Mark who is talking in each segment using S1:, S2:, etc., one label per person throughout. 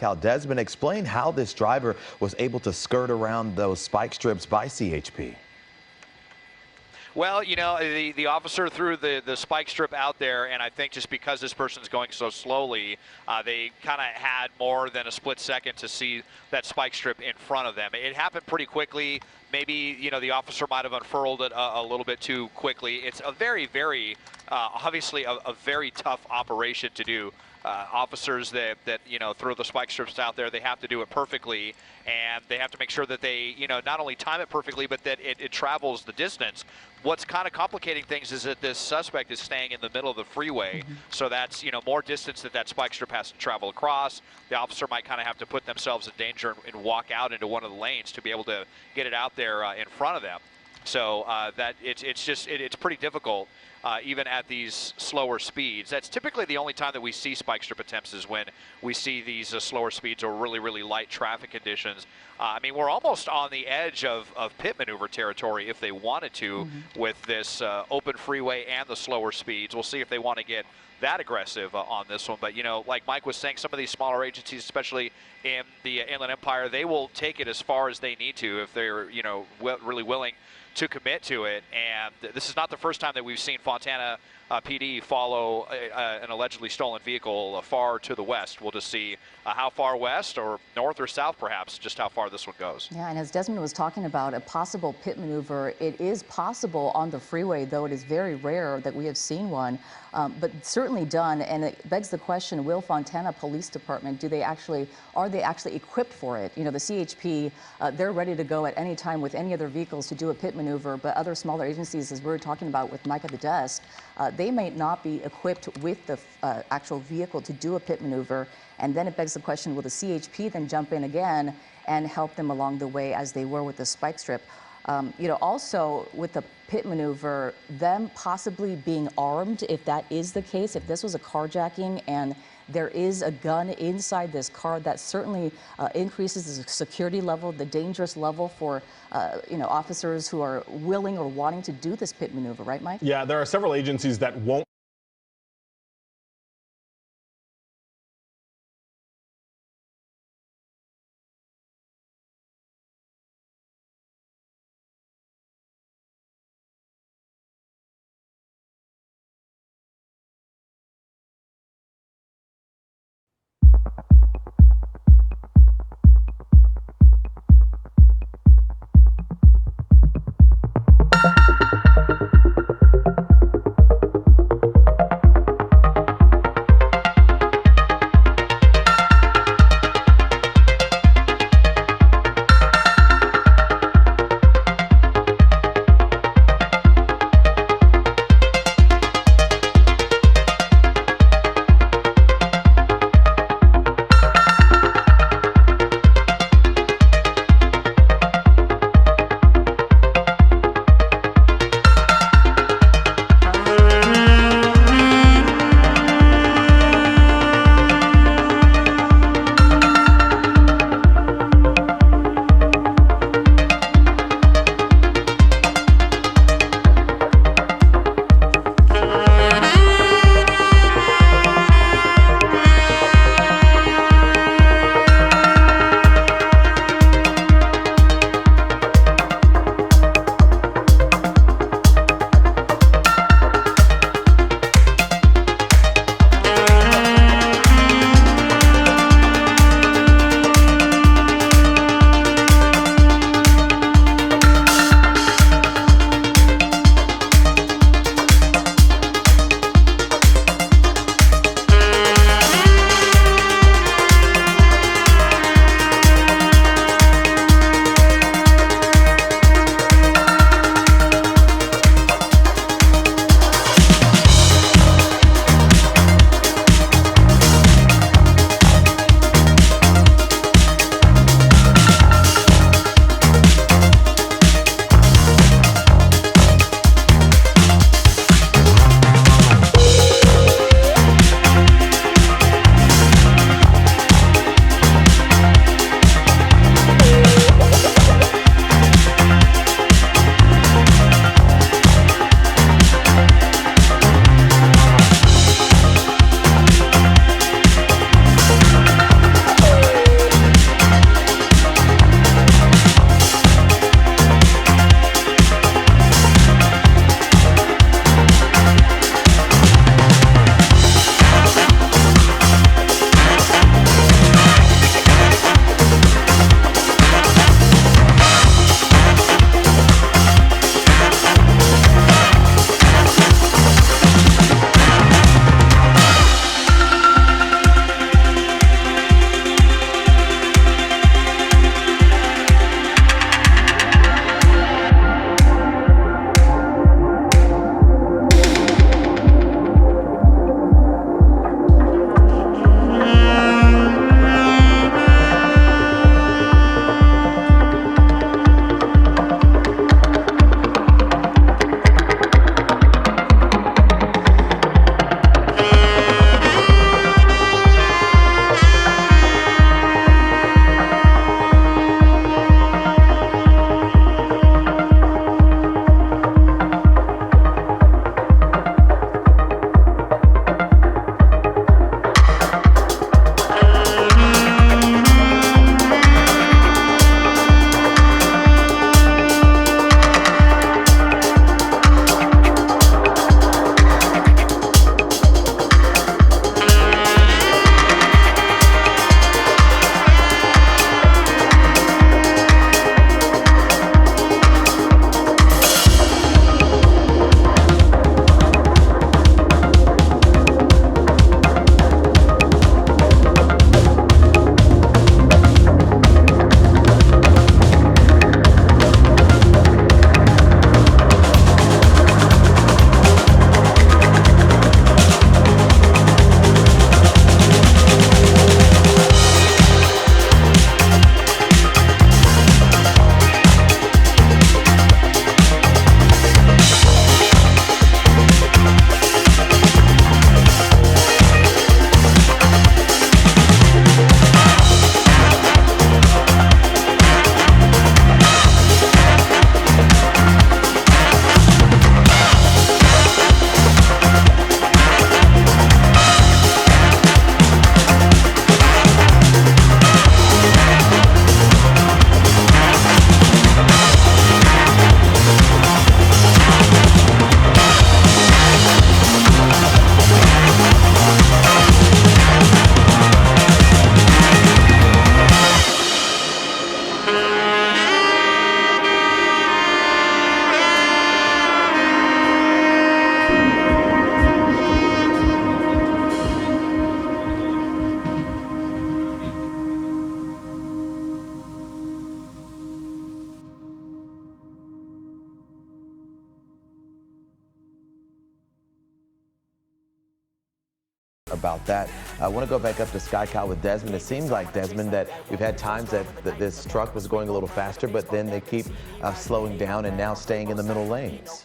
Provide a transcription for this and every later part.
S1: NorCal. Desmond, explain how this driver was able to skirt around those spike strips by CHP.
S2: Well, you know, the officer threw the spike strip out there, and I think just because this person's going so slowly, they kind of had more than a split second to see that spike strip in front of them. It happened pretty quickly. Maybe, you know, the officer might have unfurled it a little bit too quickly. It's a very, very, obviously a very tough operation to do. Officers that you know, throw the spike strips out there, they have to do it perfectly, and they have to make sure that they, you know, not only time it perfectly, but that it travels the distance. What's kind of complicating things is that this suspect is staying in the middle of the freeway, so that's, you know, more distance that spike strip has to travel across. The officer might kind of have to put themselves in danger and walk out into one of the lanes to be able to get it out there in front of them. So that it's pretty difficult. Even at these slower speeds. That's typically the only time that we see spike strip attempts, is when we see these slower speeds or really, really light traffic conditions. I mean, we're almost on the edge of pit maneuver territory if they wanted to with this open freeway and the slower speeds. We'll see if they want to get that aggressive on this one. But, you know, like Mike was saying, some of these smaller agencies, especially in the Inland Empire, they will take it as far as they need to if they're, you know, really willing to commit to it. And this is not the first time that we've seen Fontana PD follow an allegedly stolen vehicle far to the west. We'll just see how far west, or north or south perhaps, just how far this one goes.
S3: Yeah, and as Desmond was talking about a possible pit maneuver, it is possible on the freeway, though it is very rare that we have seen one, but certainly done. And it begs the question, will Fontana Police Department, are they actually equipped for it? You know, the CHP, they're ready to go at any time with any other vehicles to do a pit maneuver, but other smaller agencies, as we were talking about with Mike at the desk, they may not be equipped with the actual vehicle to do a pit maneuver. And then it begs the question, will the CHP then jump in again and help them along the way as they were with the spike strip? You know, also with the pit maneuver, them possibly being armed, if that is the case, if this was a carjacking and there is a gun inside this car, that certainly increases the security level, the dangerous level for, you know, officers who are willing or wanting to do this pit maneuver, right, Mike?
S4: Yeah, there are several agencies that won't
S1: about that. I want to go back up to Sky Cow with Desmond. It seems like, Desmond, that we've had times that this truck was going a little faster, but then they keep slowing down and now staying in the middle lanes.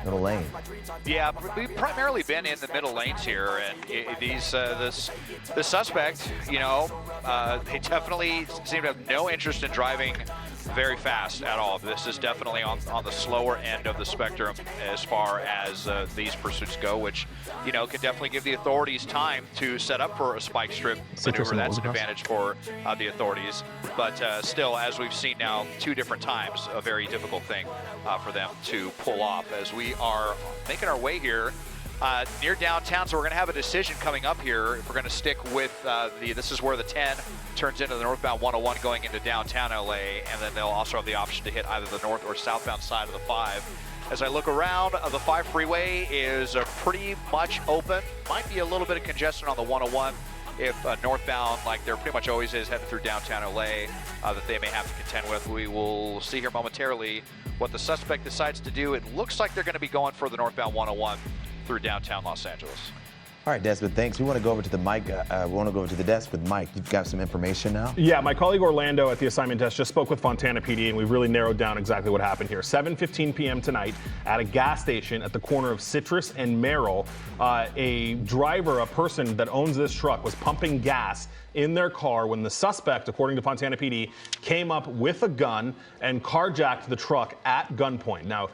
S1: Middle lane.
S2: Yeah, we've primarily been in the middle lanes here, and the suspect, you know, they definitely seem to have no interest in driving very fast at all. This is definitely on the slower end of the spectrum as far as these pursuits go, which, you know, can definitely give the authorities time to set up for a spike strip maneuver. That's an advantage for the authorities. But still, as we've seen now 2 different times, a very difficult thing for them to pull off as we are making our way here near downtown. So we're going to have a decision coming up here if we're going to stick with this is where the 10 turns into the northbound 101 going into downtown LA, and then they'll also have the option to hit either the north or southbound side of the 5. As I look around, the 5 freeway is pretty much open. Might be a little bit of congestion on the 101 if northbound, like there pretty much always is heading through downtown LA, that they may have to contend with. We will see here momentarily what the suspect decides to do. It looks like they're going to be going for the northbound 101 through downtown Los Angeles.
S1: All right, Desmond, thanks. We want to go over to the mic. We want to go over to the desk with Mike. You've got some information now?
S4: Yeah, my colleague Orlando at the assignment desk just spoke with Fontana PD, and we've really narrowed down exactly what happened here. 7:15 p.m. tonight at a gas station at the corner of Citrus and Merrill, a person that owns this truck was pumping gas in their car when the suspect, according to Fontana PD, came up with a gun and carjacked the truck at gunpoint. Now,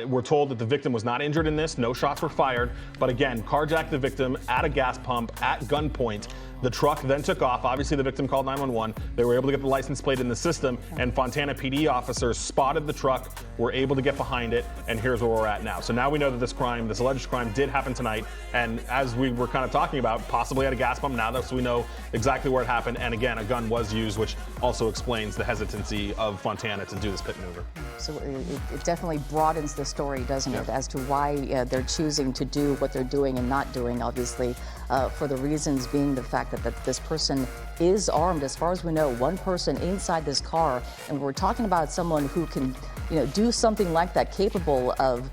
S4: we're told that the victim was not injured in this. No shots were fired. But again, carjacked the victim at a gas pump at gunpoint. The truck then took off. Obviously, the victim called 911. They were able to get the license plate in the system, and Fontana PD officers spotted the truck, were able to get behind it, and here's where we're at now. So now we know that this alleged crime did happen tonight, and as we were kind of talking about, possibly at a gas pump. Now that we know exactly where it happened, and again, a gun was used, which also explains the hesitancy of Fontana to do this pit maneuver. So
S3: it definitely broadens the story, doesn't it, as to why they're choosing to do what they're doing and not doing, obviously, for the reasons being the fact that this person is armed. As far as we know, one person inside this car, and we're talking about someone who can, do something like that, capable of,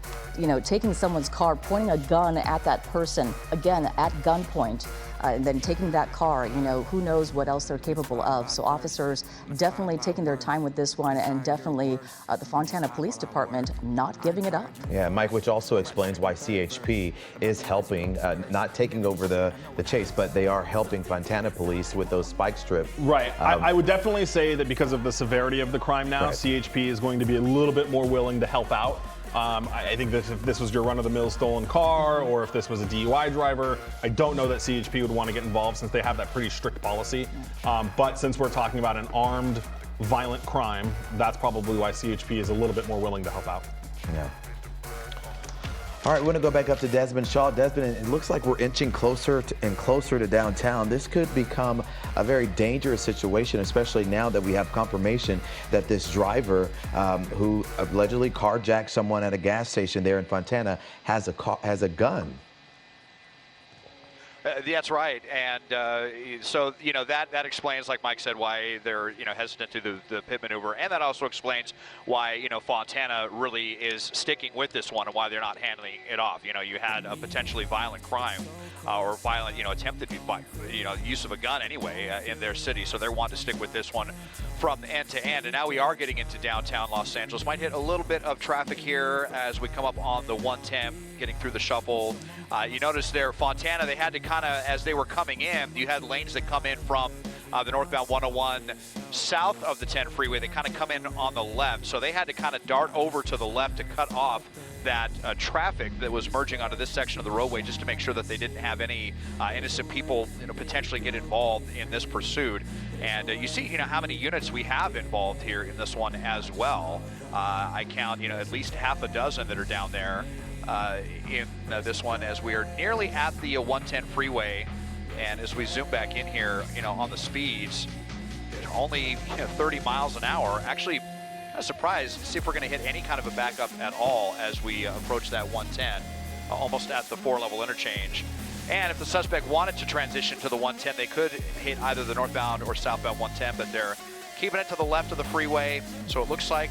S3: taking someone's car, pointing a gun at that person, again, at gunpoint, and then taking that car. Who knows what else they're capable of. So officers definitely taking their time with this one, and definitely the Fontana Police Department not giving it up.
S1: Yeah, Mike, which also explains why CHP is helping, not taking over the chase, but they are helping Fontana Police with those spike strip.
S4: Right. I would definitely say that because of the severity of the crime now, right, CHP is going to be a little bit more willing to help out. I think that if this was your run-of-the-mill stolen car, or if this was a DUI driver, I don't know that CHP would want to get involved since they have that pretty strict policy. But since we're talking about an armed, violent crime, that's probably why CHP is a little bit more willing to help out.
S1: Yeah. All right, we're going to go back up to Desmond Shaw. Desmond, it looks like we're inching closer and closer to downtown. This could become a very dangerous situation, especially now that we have confirmation that this driver who allegedly carjacked someone at a gas station there in Fontana has a gun.
S2: That's right, and so that explains, like Mike said, why they're hesitant to do the pit maneuver, and that also explains why Fontana really is sticking with this one and why they're not handling it off. You had a potentially violent crime or violent attempted use of a gun anyway in their city, so they're wanting to stick with this one from end to end. And now we are getting into downtown Los Angeles. Might hit a little bit of traffic here as we come up on the 110, getting through the shuffle. You notice there, Fontana, they had to kind of, as they were coming in, you had lanes that come in from the northbound 101 south of the 10 freeway. They kind of come in on the left, so they had to kind of dart over to the left to cut off that traffic that was merging onto this section of the roadway, just to make sure that they didn't have any innocent people potentially get involved in this pursuit. And you see how many units we have involved here in this one as well. I count at least half a dozen that are down there in this one, as we are nearly at the 110 freeway. And as we zoom back in here, on the speeds, only 30 miles an hour. Actually, I'm surprised to see if we're going to hit any kind of a backup at all as we approach that 110, almost at the 4-level interchange. And if the suspect wanted to transition to the 110, they could hit either the northbound or southbound 110, but they're keeping it to the left of the freeway. So it looks like,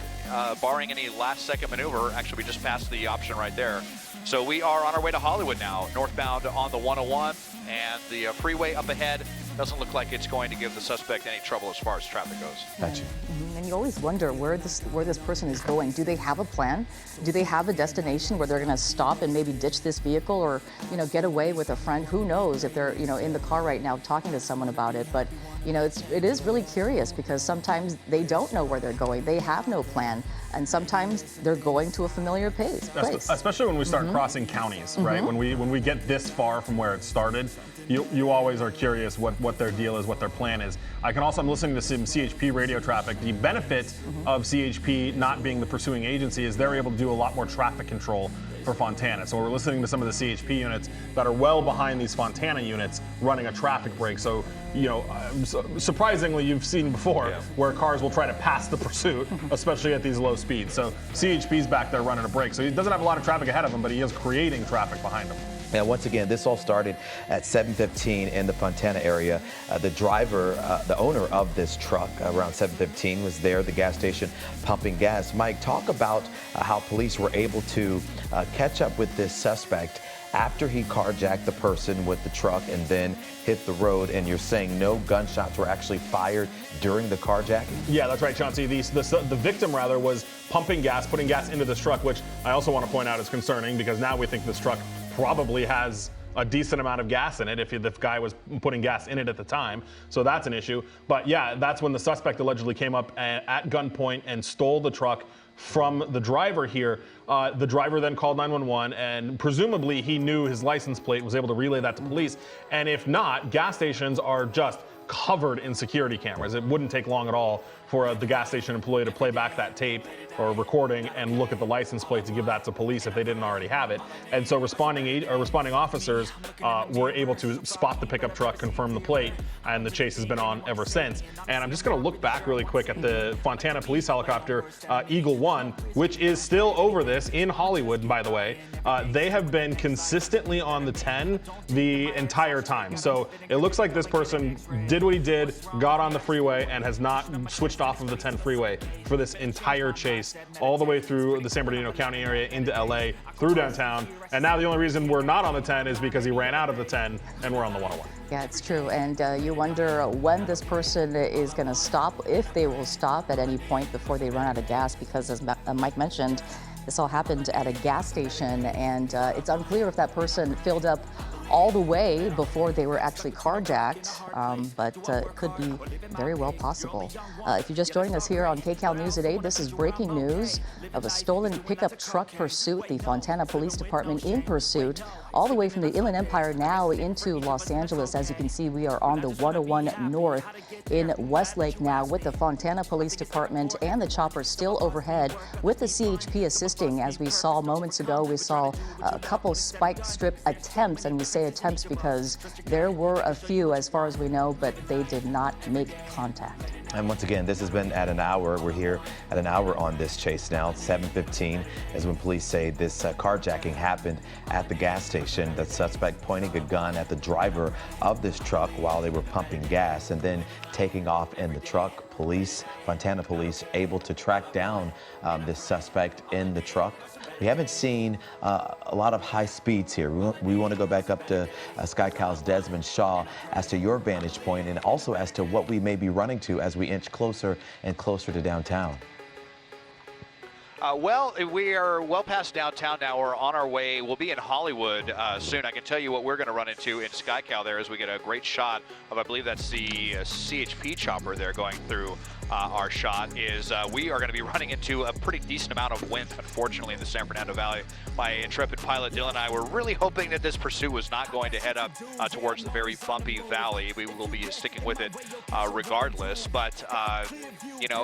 S2: barring any last-second maneuver, actually we just passed the option right there. So we are on our way to Hollywood now, northbound on the 101. and the freeway up ahead doesn't look like it's going to give the suspect any trouble as far as traffic goes.
S1: Gotcha.
S3: And you always wonder where this person is going. Do they have a plan? Do they have a destination where they're going to stop and maybe ditch this vehicle, or get away with a friend? Who knows if they're in the car right now talking to someone about it? But it is really curious because sometimes they don't know where they're going. They have no plan. And sometimes they're going to a familiar place.
S4: Especially when we start crossing counties, right? When we get this far from where it started, you always are curious what their deal is, what their plan is. I'm listening to some CHP radio traffic. The benefit of CHP not being the pursuing agency is they're able to do a lot more traffic control for Fontana. So we're listening to some of the CHP units that are well behind these Fontana units running a traffic break. So, surprisingly, you've seen before where cars will try to pass the pursuit, especially at these low speeds. So CHP's back there running a break. So he doesn't have a lot of traffic ahead of him, but he is creating traffic behind him.
S1: Now, once again, this all started at 7:15 in the Fontana area. The driver, the owner of this truck, around 7:15, was there at the gas station pumping gas. Mike, talk about how police were able to catch up with this suspect after he carjacked the person with the truck and then hit the road. And you're saying no gunshots were actually fired during the carjacking?
S4: Yeah, that's right, Chauncey. The victim, rather, was pumping gas, putting gas into this truck, which I also want to point out is concerning because now we think this truck probably has a decent amount of gas in it if the guy was putting gas in it at the time. So that's an issue. But yeah, that's when the suspect allegedly came up at gunpoint and stole the truck from the driver here. The driver then called 911, and presumably he knew his license plate, was able to relay that to police. And if not, gas stations are just covered in security cameras. It wouldn't take long at all for the gas station employee to play back that tape or recording and look at the license plate to give that to police if they didn't already have it. And so responding officers were able to spot the pickup truck, confirm the plate, and the chase has been on ever since. And I'm just going to look back really quick at the Fontana police helicopter, Eagle 1, which is still over this in Hollywood, by the way. They have been consistently on the 10 the entire time. So it looks like this person did what he did, got on the freeway, and has not switched off of the 10 freeway for this entire chase, all the way through the San Bernardino County area into LA, through downtown. And now the only reason we're not on the 10 is because he ran out of the 10 and we're on the 101.
S3: Yeah, it's true. And you wonder when this person is going to stop, if they will stop at any point before they run out of gas, because as Mike mentioned, this all happened at a gas station, and it's unclear if that person filled up all the way before they were actually carjacked, but it could be very well possible. If you're just joining us here on KCAL News at 8, this is breaking news of a stolen pickup truck pursuit. The Fontana Police Department in pursuit all the way from the Inland Empire now into Los Angeles. As you can see, we are on the 101 North in Westlake now with the Fontana Police Department and the chopper still overhead with the CHP assisting. As we saw moments ago, we saw a couple spike strip attempts, and we say attempts because there were a few as far as we know, but they did not make contact.
S1: And once again, this has been at an hour. We're here at an hour on this chase now. 7:15 is when police say this carjacking happened at the gas station. The suspect pointing a gun at the driver of this truck while they were pumping gas and then taking off in the truck. Fontana police, able to track down this suspect in the truck. We haven't seen a lot of high speeds here. We want to go back up to SkyCal's Desmond Shaw as to your vantage point and also as to what we may be running to as we inch closer and closer to downtown.
S2: Well, we are well past downtown now. We're on our way. We'll be in Hollywood soon. I can tell you what we're going to run into in SkyCal there as we get a great shot of, I believe that's the CHP chopper there going through our shot, is we are going to be running into a pretty decent amount of wind, unfortunately, in the San Fernando Valley. My intrepid pilot, Dylan, and I were really hoping that this pursuit was not going to head up towards the very bumpy valley. We will be sticking with it regardless. But,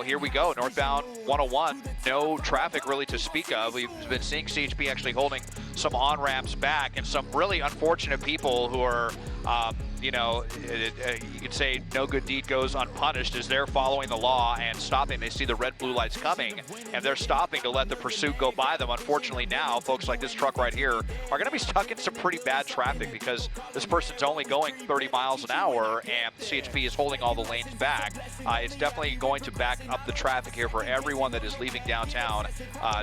S2: here we go. Northbound 101, no traffic really to speak of. We've been seeing CHP actually holding some on-ramps back and some really unfortunate people who are you know, you could say no good deed goes unpunished, is they're following the law and stopping. They see the red, blue lights coming, and they're stopping to let the pursuit go by them. Unfortunately now, folks like this truck right here are going to be stuck in some pretty bad traffic because this person's only going 30 miles an hour, and the CHP is holding all the lanes back. It's definitely going to back up the traffic here for everyone that is leaving downtown.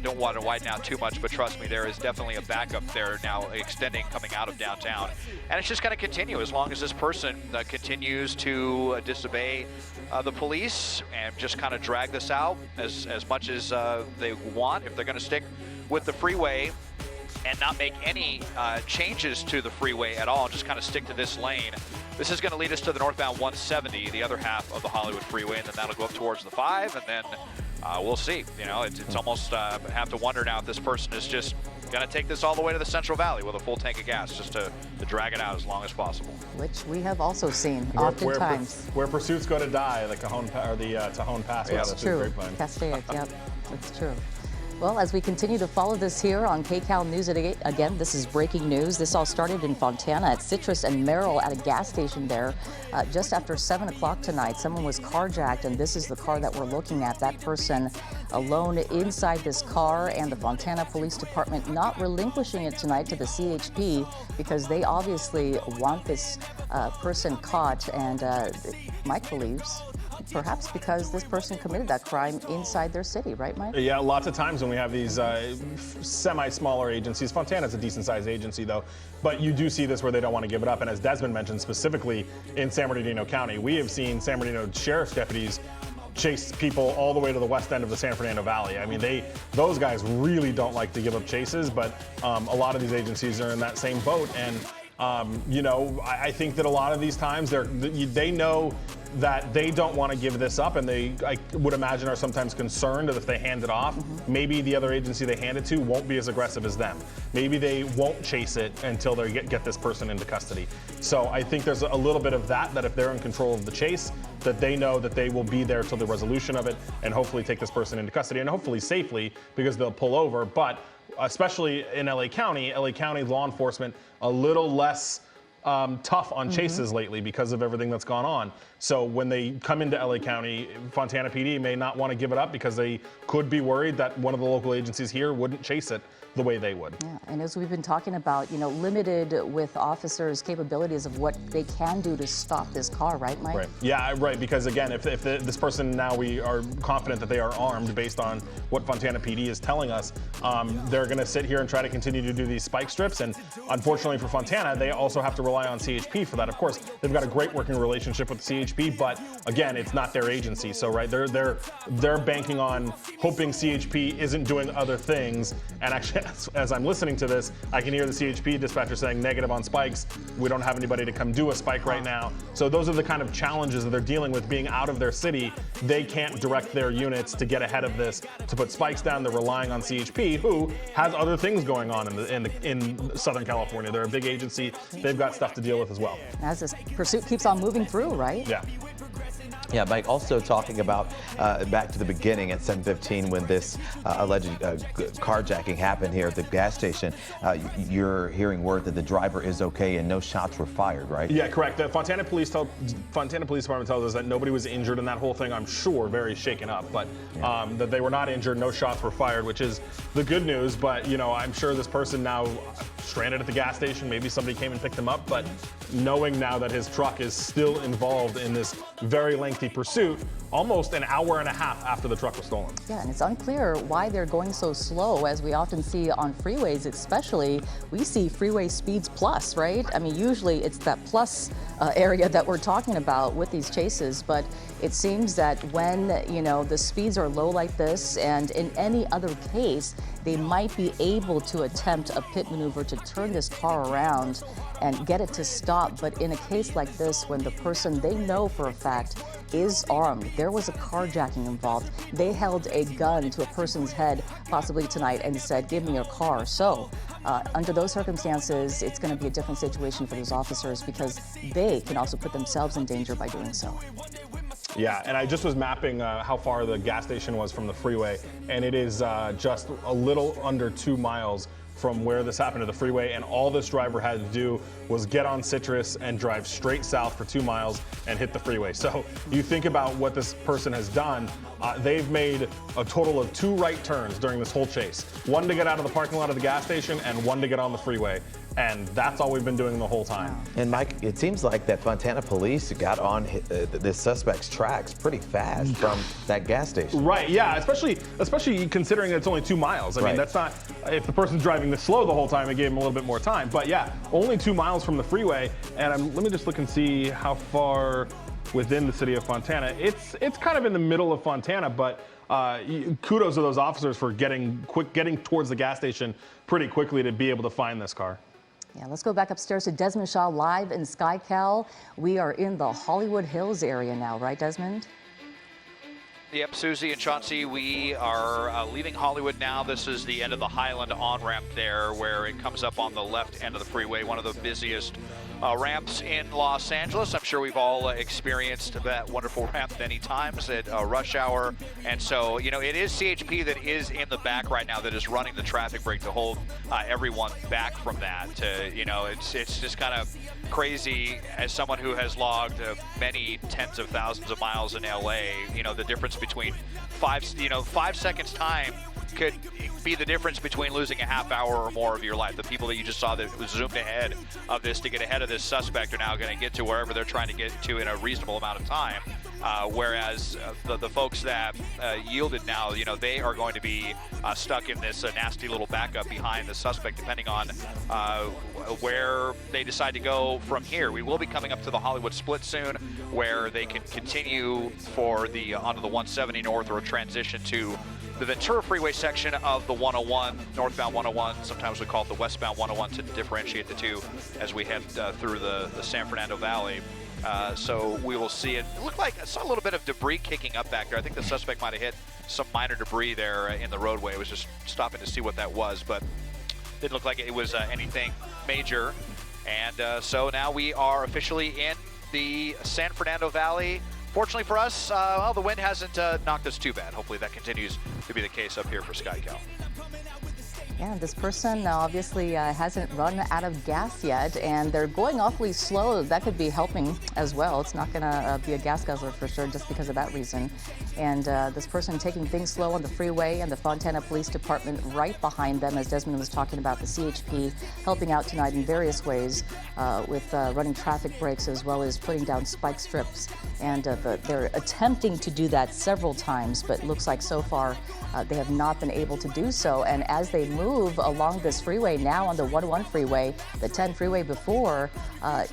S2: Don't want to widen out too much, but trust me, there is definitely a backup there now extending coming out of downtown. And it's just going to continue as long as this person continues to disobey the police and just kind of drag this out as much as they want. If they're going to stick with the freeway and not make any changes to the freeway at all, just kind of stick to this lane, this is going to lead us to the northbound 170, the other half of the Hollywood freeway, and then that'll go up towards the 5, and then we'll see. You know, it's almost have to wonder now if this person is just going to take this all the way to the Central Valley with a full tank of gas just to drag it out as long as possible.
S3: Which we have also seen oftentimes.
S4: Where pursuits go to die, the Cajon or the Tajon Pass.
S3: Yeah, it's true. Castaic, yep, it's true. Well, as we continue to follow this here on KCAL News at 8, again, this is breaking news. This all started in Fontana at Citrus and Merrill at a gas station there. Just after 7 o'clock tonight, someone was carjacked, and this is the car that we're looking at. That person alone inside this car, and the Fontana Police Department not relinquishing it tonight to the CHP because they obviously want this person caught, and Mike believes perhaps because this person committed that crime inside their city, right, Mike?
S4: Yeah, lots of times when we have these semi-smaller agencies, Fontana's a decent-sized agency, though, but you do see this where they don't want to give it up. And as Desmond mentioned, specifically in San Bernardino County, we have seen San Bernardino sheriff's deputies chase people all the way to the west end of the San Fernando Valley. I mean, those guys really don't like to give up chases, but a lot of these agencies are in that same boat. And you know, I think that a lot of these times they know that they don't want to give this up, and I would imagine, are sometimes concerned that if they hand it off, maybe the other agency they hand it to won't be as aggressive as them. Maybe they won't chase it until they get this person into custody. So I think there's a little bit of that if they're in control of the chase, that they know that they will be there till the resolution of it and hopefully take this person into custody, and hopefully safely, because they'll pull over. But especially in LA County law enforcement a little less tough on chases lately because of everything that's gone on. So when they come into LA County, Fontana PD may not want to give it up because they could be worried that one of the local agencies here wouldn't chase it the way they would.
S3: Yeah, and as we've been talking about, you know, limited with officers' capabilities of what they can do to stop this car, right, Mike?
S4: Right. Yeah, right. Because again, if this person, now we are confident that they are armed based on what Fontana PD is telling us, they're going to sit here and try to continue to do these spike strips. And unfortunately for Fontana, they also have to rely on CHP for that. Of course, they've got a great working relationship with the CHP, but again, it's not their agency. So right, they're banking on hoping CHP isn't doing other things. And actually, as I'm listening to this, I can hear the CHP dispatcher saying negative on spikes. We don't have anybody to come do a spike right now. So those are the kind of challenges that they're dealing with being out of their city. They can't direct their units to get ahead of this, to put spikes down. They're relying on CHP, who has other things going on in Southern California. They're a big agency. They've got stuff to deal with as well.
S3: As this pursuit keeps on moving through, right?
S4: Yeah.
S1: Yeah, Mike, also talking about back to the beginning at 7:15 when this alleged carjacking happened here at the gas station, you're hearing word that the driver is okay and no shots were fired, right?
S4: Yeah, correct. The Fontana Police Department tells us that nobody was injured in that whole thing. I'm sure very shaken up, but that they were not injured, no shots were fired, which is the good news. But, you know, I'm sure this person now stranded at the gas station, maybe somebody came and picked him up, but knowing now that his truck is still involved in this very lengthy pursuit, almost an hour and a half after the truck was stolen.
S3: Yeah, and it's unclear why they're going so slow, as we often see on freeways, especially. We see freeway speeds plus, right? I mean, usually it's that plus area that we're talking about with these chases, but it seems that when, you know, the speeds are low like this, and in any other case, they might be able to attempt a pit maneuver to turn this car around and get it to stop. But in a case like this, when the person they know for a fact is armed, there was a carjacking involved, they held a gun to a person's head possibly tonight and said, "Give me your car." So under those circumstances, it's going to be a different situation for those officers because they can also put themselves in danger by doing so.
S4: Yeah, and I just was mapping how far the gas station was from the freeway, and it is just a little under 2 miles from where this happened to the freeway, and all this driver had to do was get on Citrus and drive straight south for 2 miles and hit the freeway. So you think about what this person has done. They've made a total of 2 right turns during this whole chase. One to get out of the parking lot of the gas station and one to get on the freeway. And that's all we've been doing the whole time.
S1: And Mike, it seems like that Fontana police got on this suspect's tracks pretty fast from that gas station.
S4: Right, yeah, especially considering that it's only 2 miles. I mean, that's not, if the person's driving this slow the whole time, it gave them a little bit more time. But yeah, only 2 miles from the freeway. And let me just look and see how far within the city of Fontana. It's kind of in the middle of Fontana, but kudos to those officers for getting towards the gas station pretty quickly to be able to find this car.
S3: Yeah, let's go back upstairs to Desmond Shaw live in SkyCal. We are in the Hollywood Hills area now, right, Desmond?
S2: Yep, Susie and Chauncey, we are leaving Hollywood now. This is the end of the Highland on-ramp there, where it comes up on the left end of the freeway, one of the busiest ramps in Los Angeles. I'm sure we've all experienced that wonderful ramp many times at rush hour. And so, you know, it is CHP that is in the back right now that is running the traffic brake to hold everyone back from that. You know, it's just kind of crazy as someone who has logged many tens of thousands of miles in LA. You know, the difference between 5 seconds time could be the difference between losing a half hour or more of your life. The people that you just saw that was zoomed ahead of this to get ahead of this suspect are now going to get to wherever they're trying to get to in a reasonable amount of time. Whereas the folks that yielded now, you know, they are going to be stuck in this nasty little backup behind the suspect, depending on where they decide to go from here. We will be coming up to the Hollywood split soon, where they can continue for the onto the 170 north or a transition to the Ventura Freeway section of the 101, northbound 101. Sometimes we call it the westbound 101 to differentiate the two as we head through the San Fernando Valley. So we will see it. It looked like I saw a little bit of debris kicking up back there. I think the suspect might have hit some minor debris there in the roadway. I was just stopping to see what that was, but didn't look like it was anything major. And so now we are officially in the San Fernando Valley. Fortunately for us, well, the wind hasn't knocked us too bad. Hopefully that continues to be the case up here for SkyCal.
S3: Yeah, this person obviously hasn't run out of gas yet, and they're going awfully slow. That could be helping as well. It's not going to be a gas guzzler for sure just because of that reason. And this person taking things slow on the freeway, and the Fontana Police Department right behind them, as Desmond was talking about, the CHP helping out tonight in various ways with running traffic brakes as well as putting down spike strips. And they're attempting to do that several times, but it looks like so far they have not been able to do so. And as they move along this freeway now on the 101 freeway, the 10 freeway before,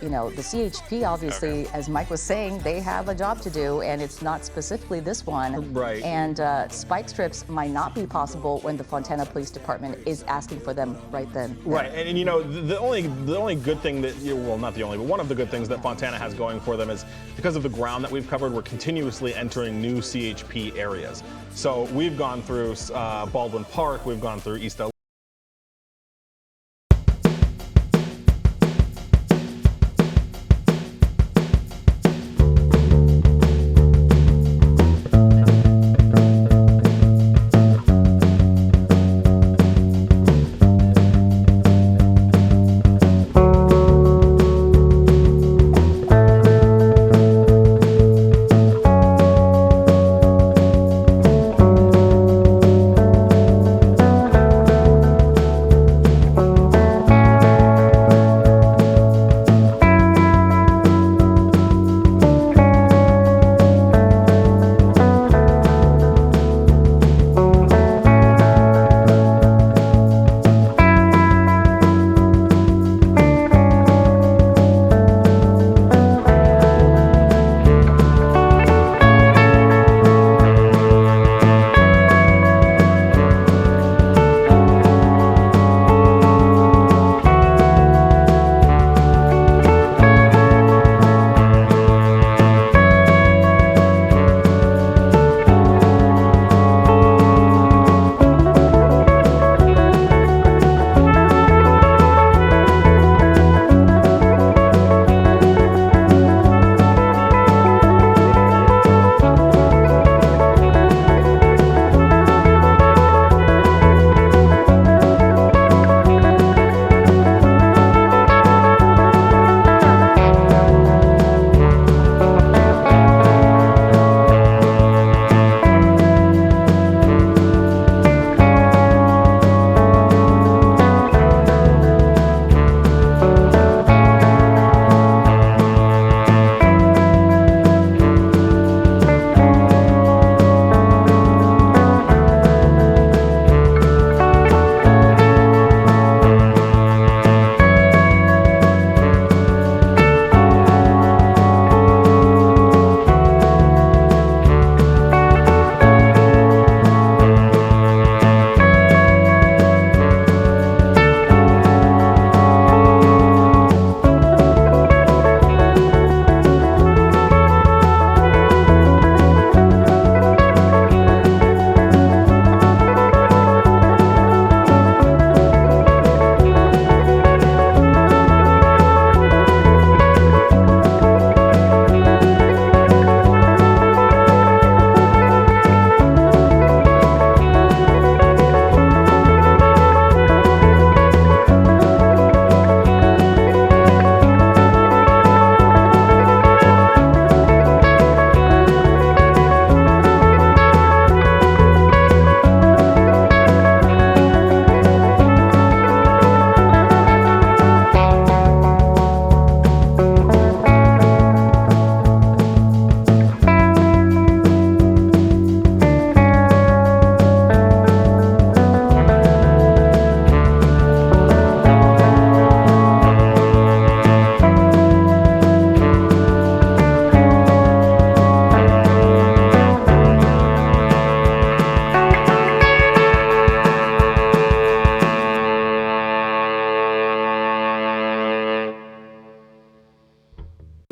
S3: you know, the CHP obviously, as Mike was saying, they have a job to do, and it's not specifically this one.
S4: Right.
S3: And spike strips might not be possible when the Fontana Police Department is asking for them right then.
S4: Right, and you know, the only good thing that, well, not the only, but one of the good things that Fontana has going for them is because of the ground that we've covered, we're continuously entering new CHP areas. So we've gone through Baldwin Park, we've gone through East LA.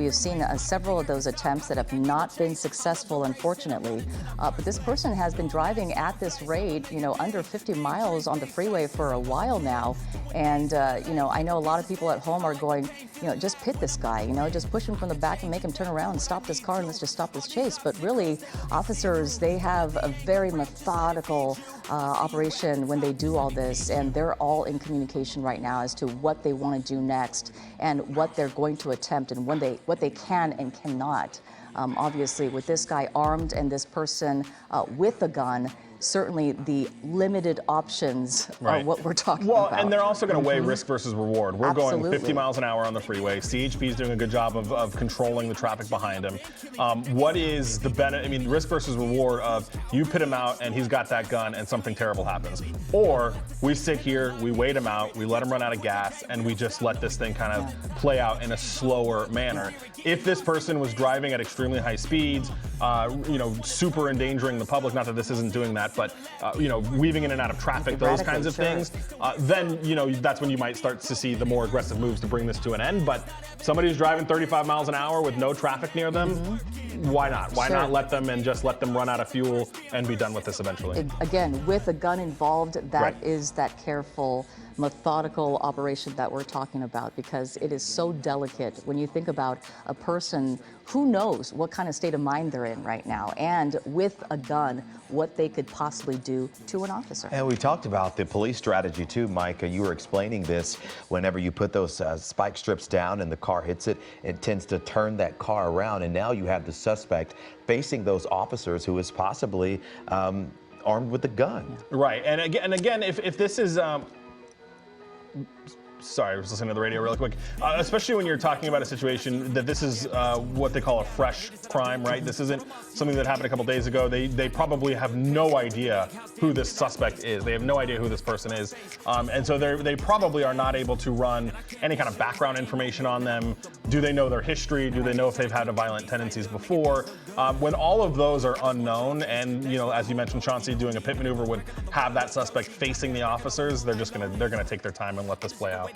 S3: have seen several of those attempts that have not been successful, unfortunately. But this person has been driving at this rate, under 50 miles on the freeway for a while now. And, I know a lot of people at home are going, just pit this guy, just push him from the back and make him turn around and stop this car and let's just stop this chase. But really, officers, they have a very methodical operation when they do all this, and they're all in communication right now as to what they want to do next and what they're going to attempt and what they can and cannot. Obviously, with this guy armed and this person with a gun, certainly the limited options are what we're talking about.
S4: Well, and they're also going to weigh risk versus reward. We're
S3: Absolutely.
S4: going 50 miles an hour on the freeway. CHP is doing a good job of controlling the traffic behind him. What is the benefit? I mean, risk versus reward of you pit him out and he's got that gun and something terrible happens. Or we sit here, we wait him out, we let him run out of gas, and we just let this thing kind of play out in a slower manner. If this person was driving at extremely high speeds, super endangering the public, not that this isn't doing that, but weaving in and out of traffic, those kinds of things, then that's when you might start to see the more aggressive moves to bring this to an end. But somebody who's driving 35 miles an hour with no traffic near them, why not? Why not let them and just let them run out of fuel and be done with this eventually?
S3: Again, with a gun involved, that is that careful, methodical operation that we're talking about, because it is so delicate when you think about a person who knows what kind of state of mind they're in right now, and with a gun, what they could possibly do to an officer.
S1: And we talked about the police strategy too, Mike. You were explaining this. Whenever you put those spike strips down and the car hits it, it tends to turn that car around, and now you have the suspect facing those officers who is possibly armed with a gun.
S4: Right, and again, if this is sorry, I was listening to the radio really quick. Especially when you're talking about a situation that this is what they call a fresh crime, right? This isn't something that happened a couple days ago. They probably have no idea who this suspect is. They have no idea who this person is. And so they probably are not able to run any kind of background information on them. Do they know their history? Do they know if they've had violent tendencies before? When all of those are unknown, and as you mentioned, Chauncey, doing a pit maneuver would have that suspect facing the officers, they're gonna take their time and let this play out.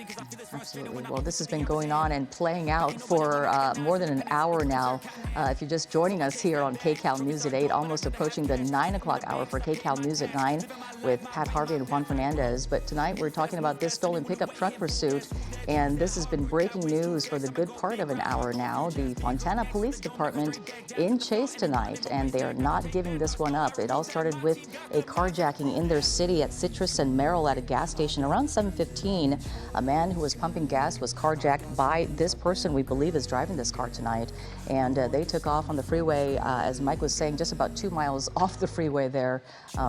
S3: Absolutely. Well, this has been going on and playing out for more than an hour now. If you're just joining us here on KCAL News at 8, almost approaching the 9 o'clock hour for KCAL News at 9 with Pat Harvey and Juan Fernandez. But tonight we're talking about this stolen pickup truck pursuit, and this has been breaking news for the good part of an hour now. The Fontana Police Department in chase tonight, and they are not giving this one up. It all started with a carjacking in their city at Citrus and Merrill at a gas station around 7:15. A man who was pumping gas was carjacked by this person we believe is driving this car tonight, and they took off on the freeway, as Mike was saying, just about 2 miles off the freeway there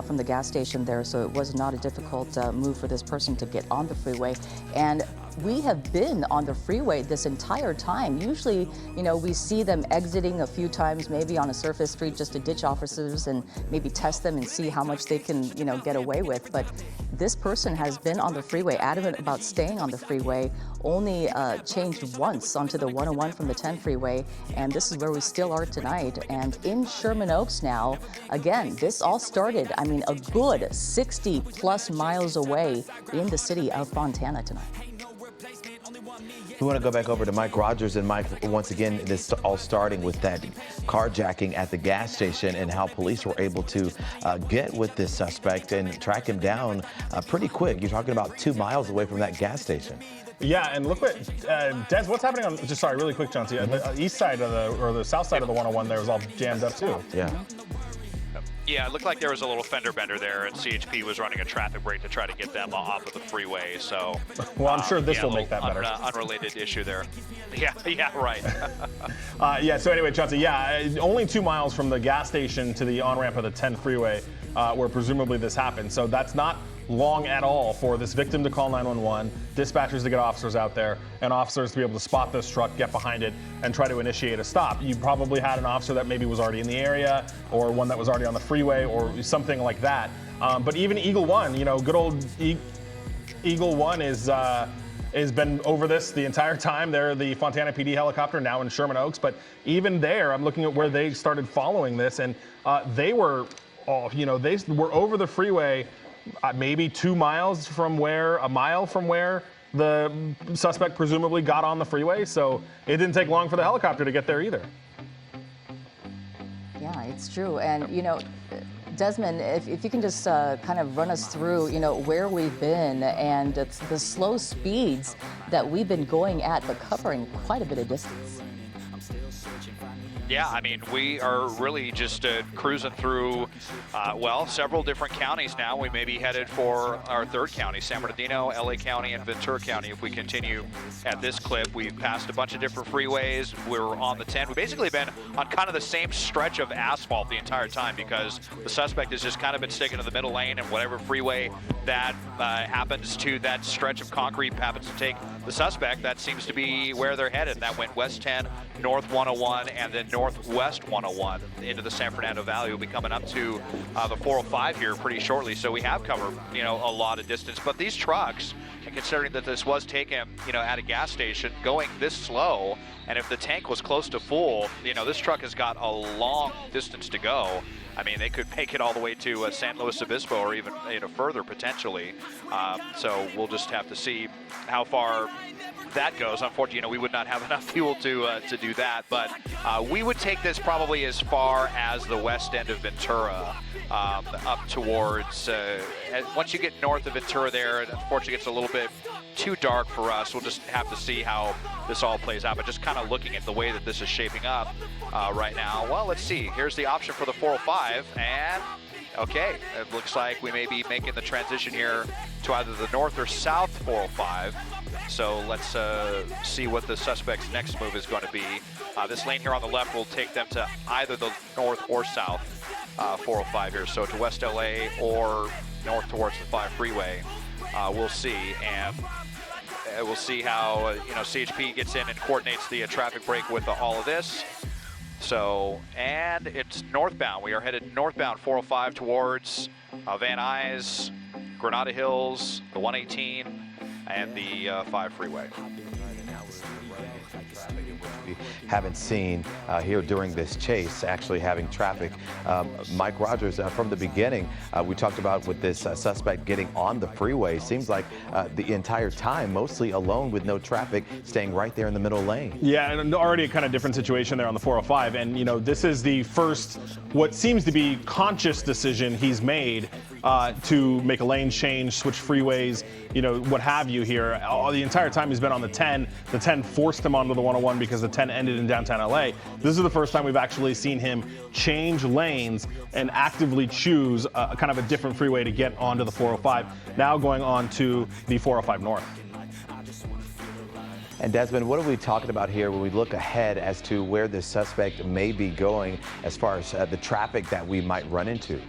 S3: from the gas station there, so it was not a difficult move for this person to get on the freeway. And we have been on the freeway this entire time. Usually, we see them exiting a few times, maybe on a surface street, just to ditch officers and maybe test them and see how much they can, get away with. But this person has been on the freeway, adamant about staying on the freeway, only changed once onto the 101 from the 10 freeway, and this is where we still are tonight. And in Sherman Oaks now, again, this all started, a good 60 plus miles away in the city of Fontana tonight.
S1: We want to go back over to Mike Rogers. And Mike, once again, this all starting with that carjacking at the gas station and how police were able to get with this suspect and track him down pretty quick. You're talking about 2 miles away from that gas station.
S4: Yeah, and look what, Des, what's happening on, sorry, really quick, Chauncey, the east side of the south side of the 101 there was all jammed up too.
S1: Yeah.
S2: Yeah, it looked like there was a little fender bender there, and CHP was running a traffic brake to try to get them off of the freeway. So,
S4: well, I'm sure this will make that better.
S2: Unrelated issue there. Yeah, right.
S4: So anyway, Chauncey, only 2 miles from the gas station to the on-ramp of the 10 freeway, where presumably this happened. So that's not long at all for this victim to call 911, dispatchers to get officers out there, and officers to be able to spot this truck, get behind it, and try to initiate a stop. You probably had an officer that maybe was already in the area, or one that was already on the freeway, or something like that. But even Eagle One, good old Eagle One has been over this the entire time. They're the Fontana PD helicopter now in Sherman Oaks, but even there, I'm looking at where they started following this, and they were over the freeway maybe 2 miles from where, a mile from where the suspect presumably got on the freeway, so it didn't take long for the helicopter to get there either.
S3: Yeah, it's true. And, Desmond, if you can just kind of run us through, where we've been and the slow speeds that we've been going at, but covering quite a bit of distance.
S2: Yeah, I mean, we are really just cruising through, several different counties now. We may be headed for our third county, San Bernardino, LA County, and Ventura County. If we continue at this clip, we've passed a bunch of different freeways. We're on the 10. We've basically been on kind of the same stretch of asphalt the entire time because the suspect has just kind of been sticking to the middle lane, and whatever freeway that happens to, that stretch of concrete happens to take the suspect, that seems to be where they're headed. That went West 10, North 101, and then Northwest 101 into the San Fernando Valley. We'll be coming up to the 405 here pretty shortly, so we have covered, a lot of distance. But these trucks, and considering that this was taken, at a gas station, going this slow, and if the tank was close to full, this truck has got a long distance to go. I mean, they could make it all the way to San Luis Obispo or even further potentially. So we'll just have to see how far that goes. Unfortunately, we would not have enough fuel to do that. But we would take this probably as far as the west end of Ventura, up towards. Once you get north of Ventura, there, it unfortunately gets a little bit too dark for us. We'll just have to see how this all plays out. But just kind of looking at the way that this is shaping up right now. Well, let's see. Here's the option for the 405, and okay, it looks like we may be making the transition here to either the north or south 405. So let's see what the suspect's next move is going to be. This lane here on the left will take them to either the north or south 405 here. So to West LA or north towards the 5 freeway. We'll see, and we'll see how CHP gets in and coordinates the traffic break with all of this. So, and it's northbound. We are headed northbound 405 towards Van Nuys, Granada Hills, the 118, and the 5 freeway.
S1: We haven't seen here during this chase actually having traffic. Mike Rogers, from the beginning, we talked about with this suspect getting on the freeway. Seems like the entire time mostly alone with no traffic, staying right there in the middle lane.
S4: Yeah, and already a kind of different situation there on the 405. And, this is the first, what seems to be conscious decision he's made to make a lane change, switch freeways, what have you here. The entire time he's been on the 10. The 10 forced him onto the 101 because the 10 ended in downtown LA. This is the first time we've actually seen him change lanes and actively choose kind of a different freeway to get onto the 405. Now going on to the 405 North.
S1: And Desmond, what are we talking about here when we look ahead as to where this suspect may be going as far as the traffic that we might run into?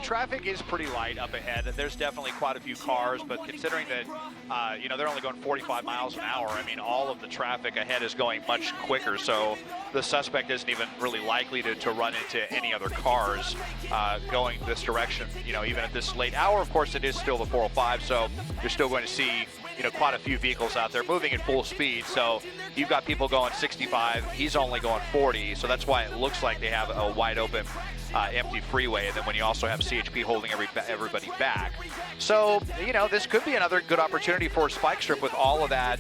S2: Traffic is pretty light up ahead. There's definitely quite a few cars, but considering that, they're only going 45 miles an hour, I mean, all of the traffic ahead is going much quicker, so the suspect isn't even really likely to run into any other cars going this direction, even at this late hour. Of course, it is still the 405, so you're still going to see, quite a few vehicles out there moving at full speed. So you've got people going 65, he's only going 40, so that's why it looks like they have a wide open empty freeway, and then when you also have CHP holding everybody back. So, this could be another good opportunity for a spike strip with all of that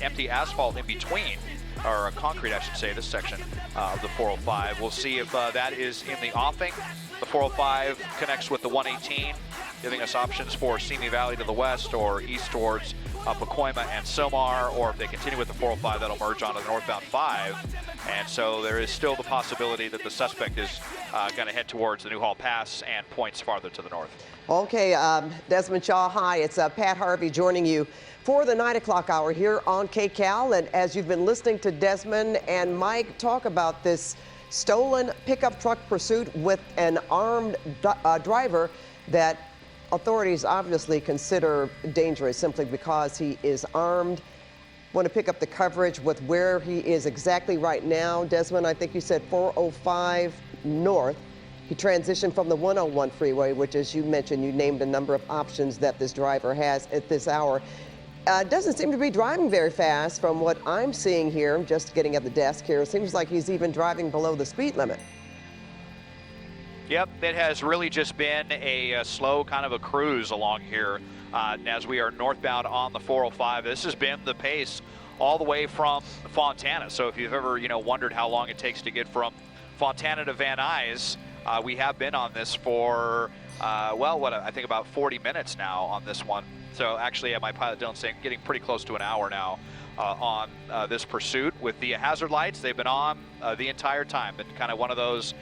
S2: empty asphalt in between, or concrete, I should say, this section of the 405. We'll see if that is in the offing. The 405 connects with the 118, giving us options for Simi Valley to the west or east towards Pacoima and Silmar, or if they continue with the 405, that'll merge onto the northbound 5. And so there is still the possibility that the suspect is going to head towards the Newhall Pass and points farther to the north.
S5: Okay, Desmond Shaw, hi. It's Pat Harvey joining you for the 9 o'clock hour here on KCAL. And as you've been listening to Desmond and Mike talk about this stolen pickup truck pursuit with an armed driver that authorities obviously consider dangerous simply because he is armed. Want to pick up the coverage with where he is exactly right now. Desmond, I think you said 405 north. He transitioned from the 101 freeway, which, as you mentioned, you named a number of options that this driver has at this hour. Doesn't seem to be driving very fast from what I'm seeing here. I'm just getting at the desk here. It seems like he's even driving below the speed limit.
S2: Yep, it has really just been a slow kind of a cruise along here as we are northbound on the 405. This has been the pace all the way from Fontana. So if you've ever, wondered how long it takes to get from Fontana to Van Nuys, we have been on this for, I think about 40 minutes now on this one. So actually, my pilot Dylan saying getting pretty close to an hour now on this pursuit with the hazard lights. They've been on the entire time. Been kind of one of those